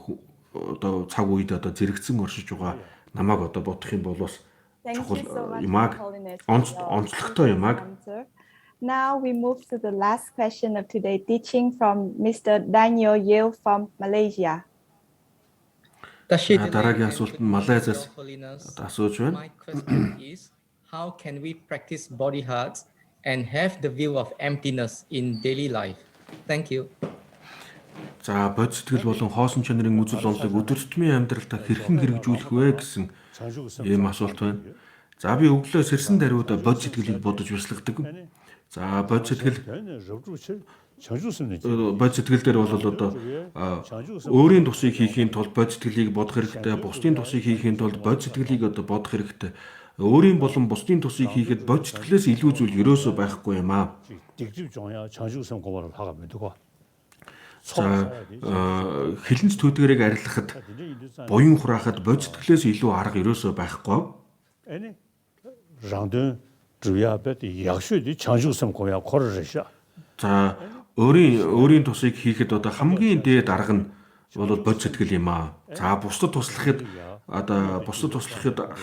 цаг үед одоо зэрэгцэн оршиж байгаа намайг одоо бодох юм бол бас чухал юмаг онцлогтой юмаг. Now we move to the last question of today's teaching from Mr. Daniel Yeo from Malaysia. Дараагийн асуулт нь Малайзаас асууж байна. My question is, how can we practice body hugs and have the view of emptiness in daily life? Thank you. За бод сэтгэл болон хоосон чанарын үзэл онолыг өдөр тутмын амьдралдаа хэрхэн хэрэгжүүлэх вэ гэсэн ийм асуулт байна. За би өглөө сэрсэн даруйд бод сэтгэлийг бодож бясалгадаг. За бод сэтгэл дээр бол одоо өөрийн тусыг хийхийн тулд бод сэтгэлийг бодох хэрэгтэй, бусдын тусыг хийхийн тулд бод сэтгэлийг одоо бодох хэрэгтэй. Өөрийн болон бусдын тусыг хийхэд бод сэтгэлээс илүү зүйл ерөөсөө байхгүй юм аа. За хилэнц төдгөрийг арилгахад, буян хураахад бод сэтгэлээс илүү арга ерөөсөө байхгүй. За өөрийн тусыг хийхэд одоо хамгийн дээд арга нь бол бод сэтгэл юм аа. За бусдад туслахад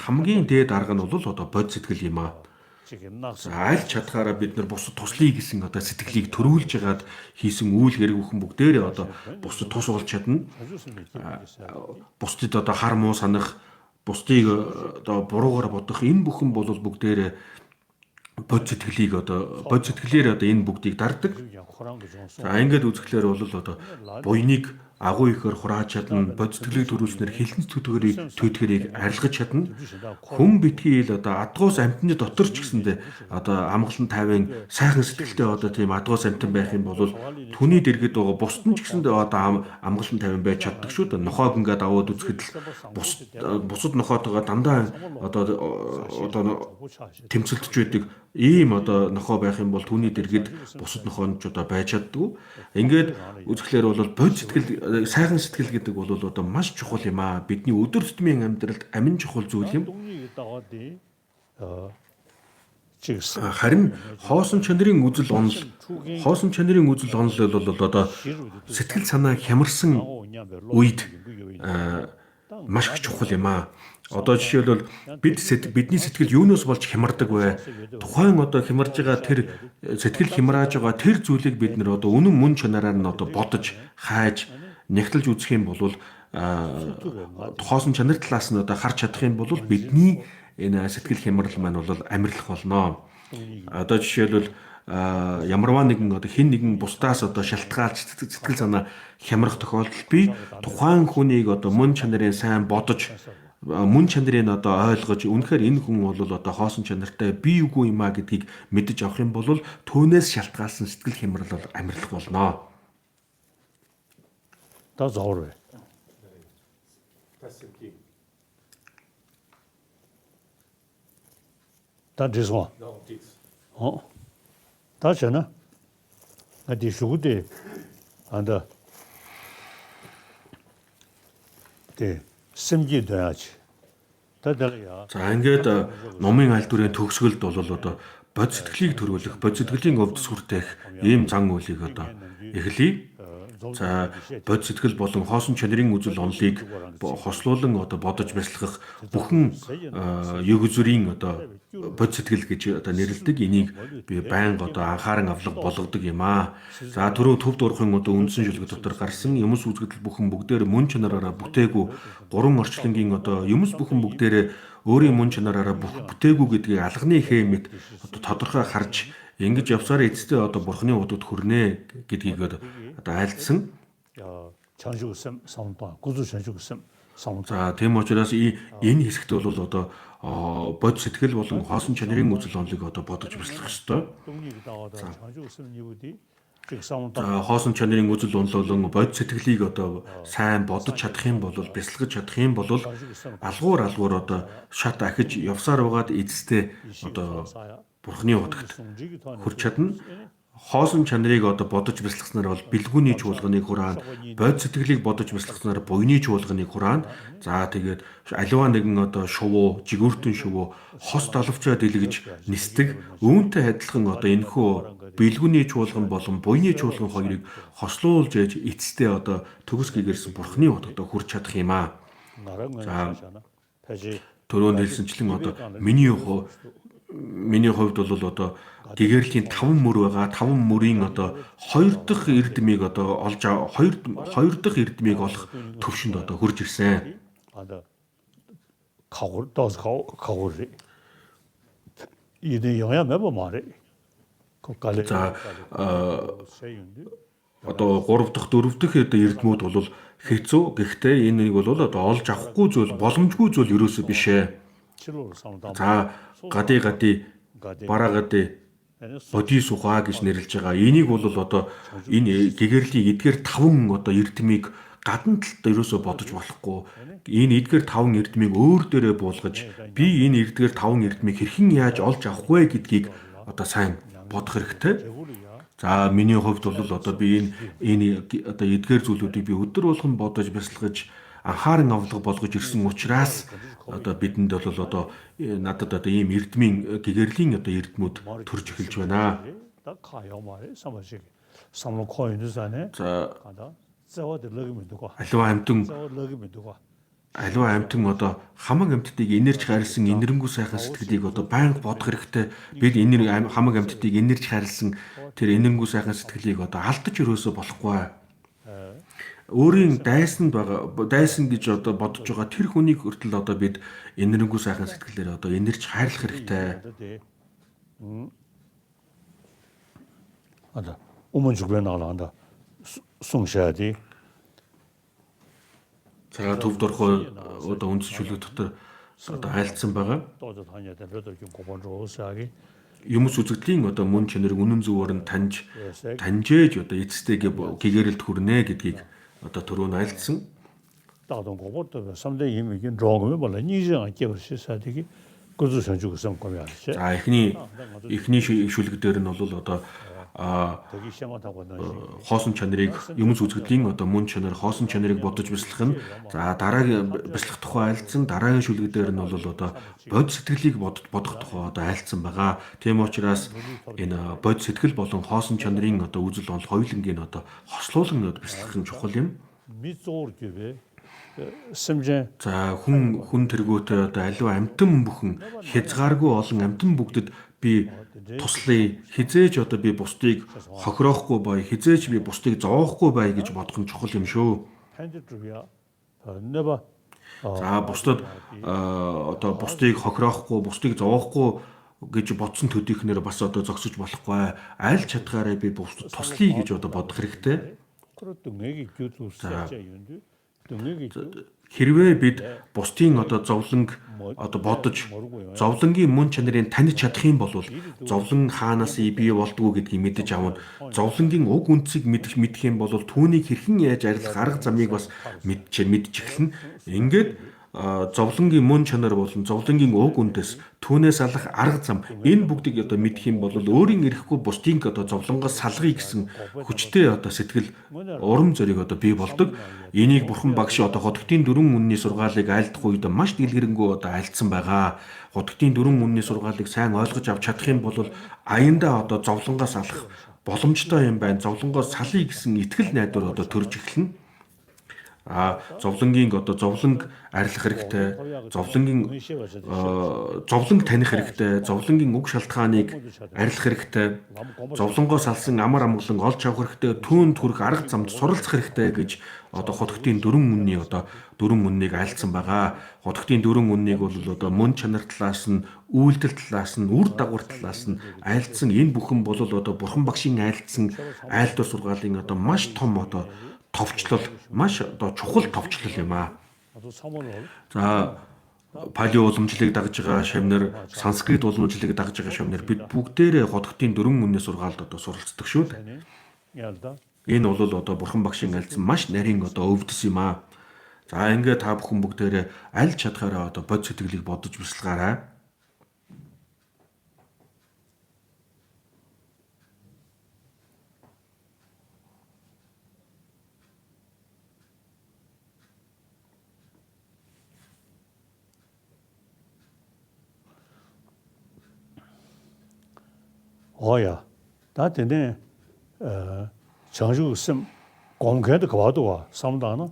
хамгийн дээд арга нь бол одоо бод сэтгэл юм аа. За аль чадхаараа бид нар бусдад туслая гэсэн одоо сэтгэлийг төрүүлж ягаад хийсэн үйл хэрэг бүхэн бүгдээрээ одоо бусдад тус болж чадна. Бусдад одоо хар муу санах, бусдыг одоо буруугаар бодох энэ бүхэн бол бүгдээрээ бод сэтгэлээр одоо энэ бүгдийг дарддаг. За ингээд үзэхлээр бол одоо буйныг агуу ихээр хурааж чадна, бод сэтгэлийг төрүүлснээр хилэнц төдгөрийг арилгаж чадна. Хүн битгий ил одоо адгуус амтны дотор ч гэсэндээ одоо амгалан тайван сайхан сэтгэлтэй одоо тийм адгуус амтан байх юм бол түүний дэргэд байгаа бусд нь ч гэсэндээ одоо амгалан тайван байж чаддаг шүү дээ. Нохоог ингээд аваад үзэхэд л бусад нохоотойгоо дандаа одоо тэмцэлдэж байдаг ийм одоо нохоо байх юм бол түүний дэргэд бусад нохоонд ч одоо байж чаддгүй. Ингээд үзэхлээр бол бод сэтгэл сайхан сэтгэл гэдэг бол одоо маш чухал юм аа. Бидний өдөр тутмын амьдралд амин чухал зүйл юм. Харин хоосон чанарын үзэл онол бол одоо сэтгэл санаа хямарсан үед маш их чухал юм аа. Одоо жишээлбэл бидний сэтгэл юунаас болж хямардаг вэ? Тухайн одоо хямарж байгаа тэр сэтгэл хямрааж байгаа тэр зүйлийг бид нэр одоо үнэн мөн чанараар нь одоо бодож, хайж, нягтлж үзэх юм бол хоосон чанар талаас нь одоо харж чадах юм бол бидний энэ сэтгэл хямрал маань бол амирлах болно. Одоо жишээлбэл ямарваа нэгэн одоо хэн нэгэн бусдаас одоо шалтгаалж сэтгэл санаа хямрах тохиолдолд би тухайн хүнийг одоо мөн чанарын сайн бодож мөн чанарыг одоо ойлгож үнэхээр энэ хүн бол одоо хоосон чанартай бий үгүй юм а гэдгийг мэдэж авах юм бол түүнээс шалтгаалсан сэтгэл хямрал бол амирлах болно. Та зовроо. Та дэсва. 다잖아. 어디 수구대 안다. 네, 심지 돼야지. 다들이야. За ингээд номын аль дүрийн төгсгөлд бол одоо бод сэтгэлийг төрүүлэх, бод сэтгэлийн өвд сүртээх ийм зан үйлийг одоо эхлэе. За бод сэтгэл болон хоосон чанарын үзэл онолыг хослуулан одоо бодож бясалгах бүхэн юг зүрийн одоо бод сэтгэл гэж одоо нэрлэдэг. Энийг би байнга одоо анхааран авлага болгодог юм аа. За түрүү төв дурахын одоо үндсэн шүлэг дотор гарсан юмс үзэгдэл бүхэн бүгдээр мөн чанараараа бүтээгүй гурван орчлонгийн одоо юмс бүхэн бүгдээрээ өөрийн мөн чанараараа бүтээгүй гэдгийг алганы хэмэд одоо тодорхой харж ингэж явсаар эцэстээ одоо бурхны удад хүрнэ гэдгийг одоо айлдсан. 전주금 성도 구조 전주금 성도. За тийм учраас энэ хэсэгт бол одоо бод сэтгэл болон хоосон чанарын үзэл онолыг одоо бодож бясалгах ёстой. Хоосон чанарын үзэл онол болон бод сэтгэлийг одоо сайн бодож чадах юм бол бясалгаж чадах юм бол алгуур одоо шат ахиж явсаар байгаад эцэстээ одоо бурхны удагт хүрч чадна. Хоосон чанарыг одоо бодож бясалгаснаар бол бэлгүүний чуулганыг хураана, бод сэтгэлийг бодож бясалгаснаар буйны чуулганыг хураана. За тэгээд аливаа нэгэн одоо шувуу, жигүүртэн шувуу, хос далавчаа дэлгэж нисдэг. Үүнтэй адилхан одоо энэхүү бэлгүүний чуулган болон буйны чуулган хоёрыг хослуулж ээж эцэстээ одоо төгс гэгэрсэн бурхны удагт хүрч чадах юм аа. За түрүүн хэлсэнчлэн одоо миний хувьд бол одоо гэгэрлийн 5 мөр байгаа. 5 мөрийн одоо 2 дахь эрдмийг одоо олж 2 дахь эрдмийг олох төвшөнд одоо хурж ирсэн. 가고리 이제 영향 매번 말해. За одоо 3 дахь 4 дахь одоо эрдмүүд бол хэцүү. Гэхдээ энэ нэг бол одоо олж авахгүй зүйл, боломжгүй зүйл ерөөсөө биш ээ. За гади бараагади боди сухаа гэж нэрлэж байгаа. Энийг бол одоо энэ гэгэрлийн эдгээр 5 одоо эрдмийг гадна талд ерөөсөө бодож болохгүй. Энэ эдгээр 5 эрдмийг өөр дээрээ буулгаж би энэ эдгээр 5 эрдмийг хэрхэн яаж олж авах вэ гэдгийг одоо сайн бодох хэрэгтэй. За миний хувьд бол одоо би энэ одоо эдгээр зүйлүүдийг би өдөр болгон бодож бясалгаж анхааран авлага болгож ирсэн учраас одоо бидэнд бол одоо надад одоо ийм эрдмийн гэгэрлийн одоо эрдмүүд төрж эхэлж байна. Аливаа амтан одоо хамаг амттыг энерж хайрлсан энэрэнгүй сайхан сэтгэлийг одоо байнга бодох хэрэгтэй. Бид энэ хамаг амттыг энерж хайрлсан тэр энэрэнгүй сайхан сэтгэлийг одоо алдаж өрөөсө болохгүй. Өөрийн дайсанд байгаа дайсан гэж одоо бодож байгаа тэр хүнийг хүртэл одоо бид энэрэнгүй сайхан сэтгэлээр одоо энерж хайрлах хэрэгтэй. ада өмнө 주변 나간다. 송샤디. За төв дорхой одоо үндсэн шүлэг дотор одоо айлдсан байгаа. Юмс үзэгдлийн одоо мөн чанарыг үнэн зөвөөр нь таньжээж одоо эцэстээ гэгэрэлд хүрнэ гэдгийг одоо түрүүн айлдсан. 다도 그것도 삼대 힘이 이게 조금이 몰라 니지가 깨버시 사대기 그것도 전주 구성 거면 알지. За эхний шүлэг дээр нь бол одоо хоосон чанарыг юмс үзэгдлийн одоо мөн чанар хоосон чанарыг бодож бясалгах нь за дараагийн бясалгах тухай айлдсан дараагийн шүлэг дээр нь бол одоо бод сэтгэлийг бодох тухай одоо айлдсан байгаа. Тийм учраас энэ бод сэтгэл болон хоосон чанарын одоо үзэл онол хоёулангийн одоо хослуулан бясалгах нь чухал юм. За хүн тэргүүтээ одоо аливаа амтан бүхэн хязгааргүй олон амтан бүгдэд би туслая хизээж одоо би бусдыг хохироохгүй бай хизээж би бусдыг зовоохгүй бай гэж бодох нь чухал юм шүү. За бусдад одоо бусдыг хохироохгүй бусдыг зовоохгүй гэж бодсон төдийхнэр бас одоо зогсож болохгүй. Аль чадгаараа би бусдад туслая гэж одоо бодох хэрэгтэй. Хэрвээ бид бусдын одоо зовлонг одоо бодож зовлонгийн мөн чанарыг таних чадах юм бол зовлон хаанаас бий болдгоо гэдгийг мэдэж авна. Зовлонгийн уг үндсийг мэдэх юм бол түүнийг хэрхэн яаж арилгах арга замыг бас мэдж эхэлнэ. Ингээд зовлонгийн мөн чанар болон зовлонгийн уг үндэс түүнээс алах арга зам энэ бүгдийг одоо мэдэх юм бол өөрийн эрэхгүй бусдын одоо зовлонгоос салгая гэсэн хүчтэй одоо сэтгэл урам зориг одоо бий болдог. Энийг бурхан багш одоо Хотготын 4 үнний сургаалыг айлдах үед маш дэлгэрэнгүй одоо айлдсан байгаа. Хотготын 4 үнний сургаалыг сайн ойлгож авч чадах юм бол аяндаа одоо зовлонгоос алах боломжтой юм байна. Зовлонгоос салъя гэсэн итгэл найдвар одоо төрж эхэлнэ. Зовлонгийн одоо зовлонг арилах хэрэгтэй, зовлонг таних хэрэгтэй, зовлонгийн уг шалтгааныг арилах хэрэгтэй, зовлонгоос алсан амар амгалан олж авах хэрэгтэй, түүнд хүрэх арга замд суралцах хэрэгтэй гэж одоо Хотготын 4 үнний одоо 4 үннийг айлдсан байгаа. Хотготын 4 үннийг бол одоо мөн чанар талаас нь, үйлдэл талаас нь, үр дагавар талаас нь айлдсан. Энэ бүхэн бол одоо бурхан багшийн айлдсан айлдвар сургаалын одоо маш том одоо товчлол, маш одоо чухал товчлол юм аа. За Пали уламжлалыг дагж байгаа шавнар, санскрит уламжлалыг дагж байгаа шавнар бид бүгдээрээ Хотготын 4 үнний сургаалд одоо суралцдаг шүү дээ. Энэ бол одоо бурхан багшийн альцсан маш нарийн одоо өвдөс юм аа. За ингээд та бүхэн бүгдээрээ аль чадхаараа одоо бод сэтгэлийг бодож бясалгаарай. 오야 다때네 정주 심 공개도 가도와 삼다나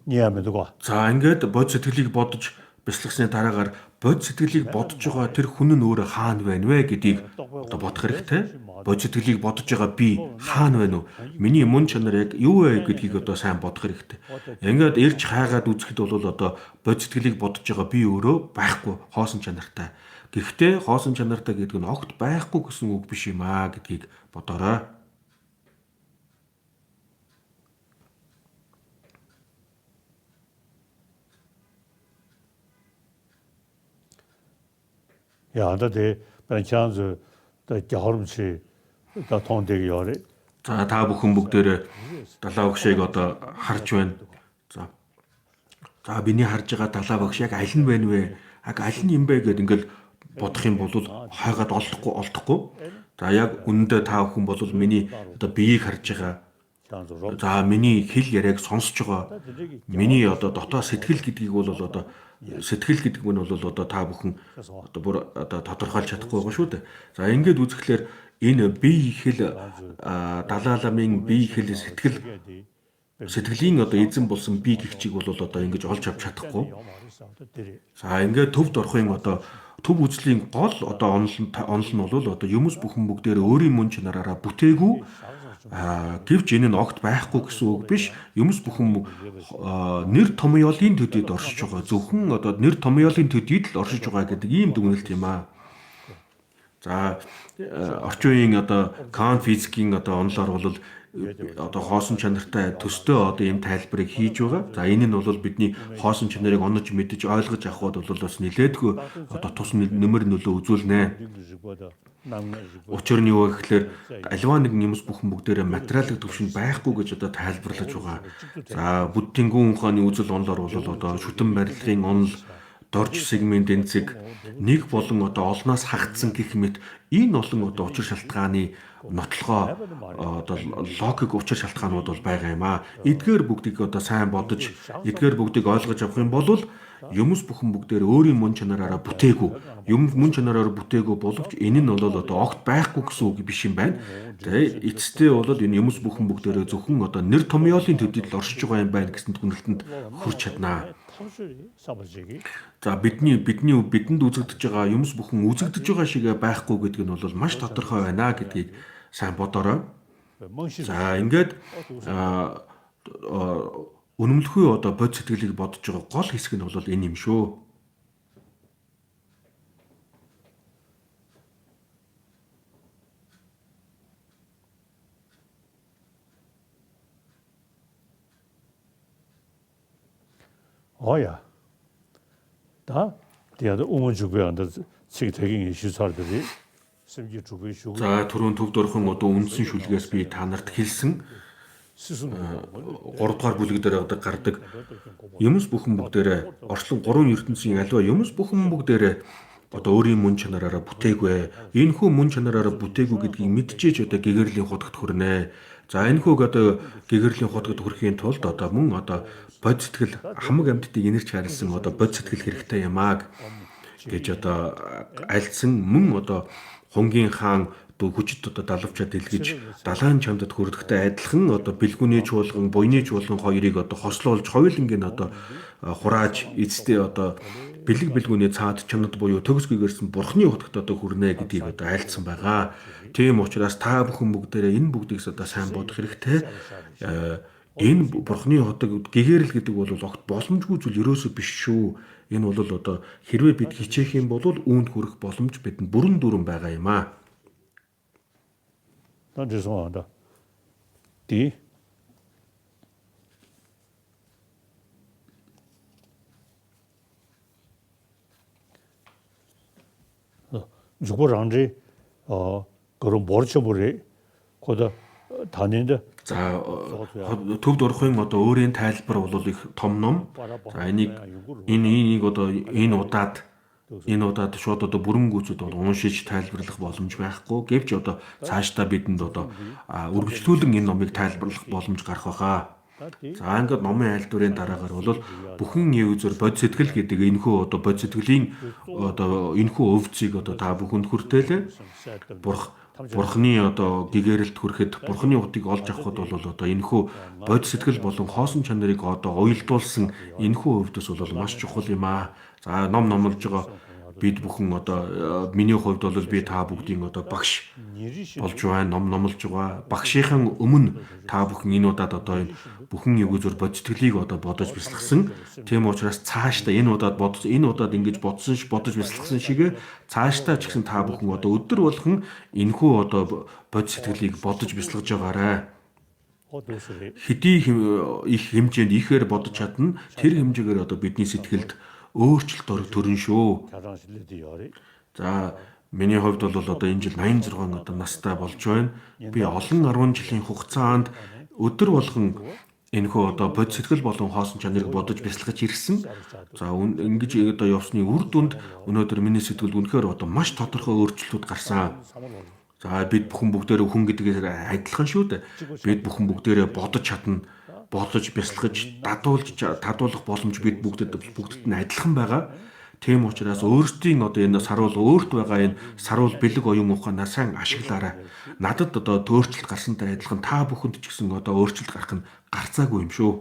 니야메도 가. За ингээд бод сэтгэлийг бодож бясалгасны дараагаар бод сэтгэлийг бодож байгаа тэр хүн нь өөрөө хаана байна вэ гэдгийг одоо бодох хэрэгтэй. Бод сэтгэлийг бодож байгаа би хаана байна уу? Миний мөн чанар яг юу вэ гэдгийг одоо сайн бодох хэрэгтэй. Ингээд ирж хайгаад үзэхэд бол одоо бод сэтгэлийг бодож байгаа би өөрөө байхгүй хоосон чанартай. Гэхдээ хоосон чанартай гэдэг нь огт байхгүй гэсэн үг биш юм аа гэдгийг бодоорой. 야, 근데 반찬즈 더 겨울치 더 통되게 요래. За та бүхэн бүгдээрээ далаа багшийг одоо харж байна. За биний харж байгаа далаа багш яг аль нь байна вэ? Яг аль нь юм бэ гэдээ ингээл бодох юм бол хайгаад олдохгүй. За яг үнэндээ та бүхэн бол миний одоо биеийг харж байгаа. За миний хэл яриаг сонсож байгаа. Миний одоо дотоод сэтгэл гэдгийг бол одоо сэтгэл гэдэг нь бол одоо та бүхэн одоо бүр одоо тодорхойлж чадахгүй байгаа шүү дээ. За ингээд үзэхлээр энэ бие хэл Далай ламын бие хэл сэтгэлийн одоо эзэн болсон бие гихчийг бол одоо ингэж олж авч чадахгүй. За ингээд төвд орохын одоо төв үзлийн гол одоо онол нь бол одоо юмс бүхэн бүгдээр өөрийн мөн чанараараа бүтээгүй гэвч энэ нь огт байхгүй гэсэн үг биш. Юмс бүхэн нэр томьёолын төдийд оршиж байгаа. Зөвхөн одоо нэр томьёолын төдийд л оршиж байгаа гэдэг ийм дүгнэлт юм аа. За орчин үеийн одоо Кант физикийн одоо онолоор бол одоо хоосон чанартай төстэй одоо ийм тайлбарыг хийж байгаа. За энэ нь бол бидний хоосон чанарыг онож мэдж ойлгож авахд бол бас нэлээдгүй одоо тус нэмэр нөлөө үзүүлнэ. Учир нь юу гэхээр альва нэг юмс бүхэн бүгдээрээ материалын төвшөнд байхгүй гэж одоо тайлбарлаж байгаа. За буддийн гүн ухааны үзэл онолоор бол одоо шүтэн барилгын онол, дорж сегмент энцэг нэг болон одоо олноос хагдсан гэх мэт энэ олон одоо учир шалтгааны нотлохоо одоо логик учир шалтгаанууд бол байгаа юм аа. Эдгээр бүгдийг одоо сайн бодож, эдгээр бүгдийг ойлгож авах юм бол юмс бүхэн бүгдээр өөрийн мөн чанараараа бүтээгүй. Юм мөн чанараараа бүтээгүй боловч энэ нь бол одоо огт байхгүй гэсэн үг биш юм байна. Тэгээ эцэстээ бол энэ юмс бүхэн бүгдээрээ зөвхөн одоо нэр томьёолын төдийд л оршиж байгаа юм байна гэсэн дүгнэлтэнд хүрч чаднаа. За бидэнд үзэгдэж байгаа юмс бүхэн үзэгдэж байгаа шигээ байхгүй гэдэг нь бол маш тодорхой байна гэдгийг сайн бодорой. За ингээд үнэмлэхүй одоо бод сэтгэлийг бодож байгаа гол хэсэг нь бол энэ юм шүү. 어야. 다 디아도 우문 주변에 책 대ging 시설들이 심지 주변 За түрүүн төвд орхон одоо үндсэн шүлгээс би та нарт хэлсэн. 3 дугаар бүлэг дээр гардаг юмс бүхэн бүгдээрээ орчлон 3 ертөнцийн альва юмс бүхэн бүгдээрээ одоо өөрийн мөн чанараараа бүтээгүй. Энэхүү мөн чанараараа бүтээгүй гэдгийг мэдчихэж одоо гэгэрлийн хутагт хүрнэ. За энэхүүг одоо гэгэрлийн хутагт хүрэхийн тулд одоо мөн одоо бод сэтгэл хамаг амьтдыг инэрч харилсан одоо бод сэтгэл хэрэгтэй юмаа гэж одоо альцсан мөн одоо хонгийн хаан хүчит одоо далавчаад дэлгэж далайн чамдад хүрдэхтэй адилхан одоо бэлгүүний чуулган, буйны чуулган хоёрыг одоо хослуулж хоёулангийн одоо хурааж эцтэй одоо бэлэг бэлгүүний цаад чамд буюу төгсгийгэрсэн бурхны утгад одоо хүрнэ гэдгийг одоо айлцсан байгаа. Тийм учраас та бүхэн бүгдээрээ энэ бүгдийг одоо сайн бодох хэрэгтэй. Энэ бурхны хотог гэгэрэл гэдэг бол огт боломжгүй зүйл ерөөсөө биш шүү. Энэ бол одоо хэрвээ бид хичээх юм бол үүнд хүрэх боломж бидэнд бүрэн дүүрэн байгаа юм аа. 난 죄송합니다. D. 주고랑지 그런 모르쳐버리 거다 다니는데 за төвд орохын одоо өөрийн тайлбар бол их том ном. За энийг одоо энэ удаад шууд одоо бүрэн гүйцэд бол уншиж тайлбарлах боломж байхгүй. Гэвч одоо цаашдаа бидэнд одоо үргэлжлүүлэн энэ номыг тайлбарлах боломж гарах байхаа. За ингээд номын айлдварын дараагаар бол бүхэн юузер бод сэтгэл гэдэг энэхүү одоо бод сэтгэлийн одоо энэхүү өвцийг одоо та бүхэнд хүртээлээ. Бурхны одоо гэгэрэлт хүрэхэд бурхны утыг олж авахд бол одоо энэхүү бод сэтгэл болон хоосон чанарыг одоо уялдуулсан энэхүү өвдөс бол маш чухал юм аа. За ном номлож байгаа бид бүхэн одоо миний хувьд бол би та бүгдийн одоо багш болж байна, ном номлож байгаа. Багшийнхан өмнө та бүхэн энэ удаад одоо энэ бүхэн югүзөр бод сэтгэлийг одоо бодож бясалгасан. Тийм учраас цаашдаа энэ удаад ингэж бодож бясалгасан шиг цаашдаа ч гэсэн та бүхэн одоо өдөр болгон энэхүү одоо бод сэтгэлийг бодож бясалгаж байгаарай. Хэдий их хэмжээнд ихээр бодож чадна тэр хэмжээгээр одоо бидний сэтгэлд өөрчлөлт төрөн шүү. За миний хувьд бол одоо энэ жил 86 одоо настай болж байна. Би олон 10 жилийн хугацаанд өдөр болгон энэхүү одоо бод сэтгэл болон хоосон чанарыг бодож бясалгаж ирсэн. За ингэж одоо явсны үр дүнд өнөөдөр миний сэтгэлд үнэхээр одоо маш тодорхой өөрчлөлтүүд гарсан. За бид бүхэн бүгдээрээ хүн гэдгээр адилхан шүү дээ. Бид бүхэн бүгдээрээ бодож чадна. Бодож бясалгаж татуулах боломж бид бүгдэд нь адилхан байгаа. Тийм учраас өөрсдийн одоо энэ саруул өөрт байгаа энэ саруул бэлэг оюун ухаанаа сайн ашиглаарай. Надад одоо өөрчлөлт гарсантай адилхан та бүхэнд ч гэсэн одоо өөрчлөлт гарах нь гарцаагүй юм шүү.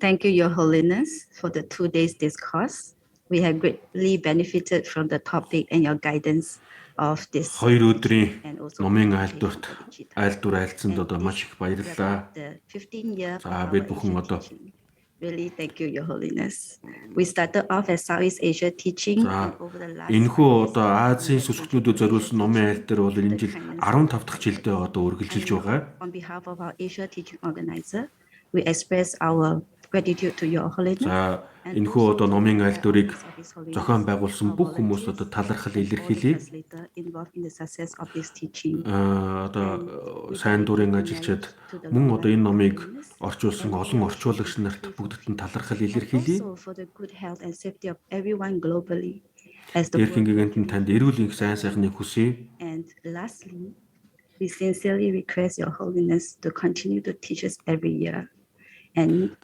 Thank you, Your Holiness, for the 2 days discourse. We have greatly benefited from the topic and your guidance of this. 2 өдрийн номын айлдварт айлцсанд одоо маш их баярлалаа. За бид бүхэн одоо Really, thank you, Your Holiness. We started off as Southeast Asia teaching. Энэхүү одоо Азийн сүсгтнүүдэд зориулсан номын айлтар бол энэ жил 15 дахь жилдээ одоо үргэлжилж байгаа. On behalf of our Asia teaching organizer, we express our gratitude to Your Holiness. За энэхүү одоо номын айлдварыг зохион байгуулсан бүх хүмүүст одоо талархал илэрхийлье. Одоо сайн дурын ажилчид мөн одоо энэ номыг орчуулсан олон орчуулагч нарт бүгдд нь талархал илэрхийлье. Эрхэм гигантын танд эрүүл их сайн сайхныг хүсье. And lastly, we sincerely request Your Holiness to continue to teach us every year.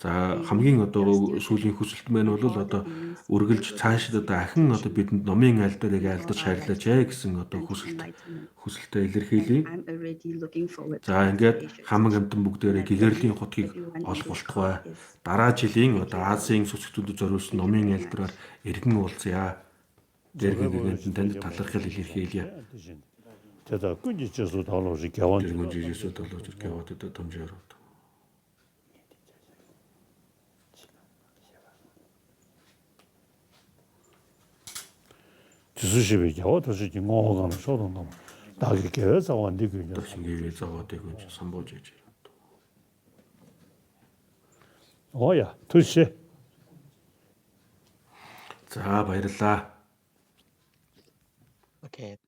За хамгийн одоо сүүлийн хүсэлт маань бол одоо үргэлж цаашид одоо ахин одоо бидэнд номын айлдварыг айлдаж хайрлаач гэсэн одоо хүсэлтээ илэрхийлье. За ингээд хамаг амтан бүгдээрээ гэгэрлийн хотгийг олох болтугай. Дараа жилийн одоо Азийн сүсгтүүдэд зориулсан номын айлдвараар эргэн уулзъя. Эргэн гигантын танд талархал илэрхийлье. 제가 끈지쳐서 달로지 개원 끈지쳐서 달로지 개원도 덤지하러 주수십이 겨우 도시 공허감 소동감 나게 개서 완디군요. 신기에 자와되고 삼보제지. 오야, 투시. За баярлалаа. Okay,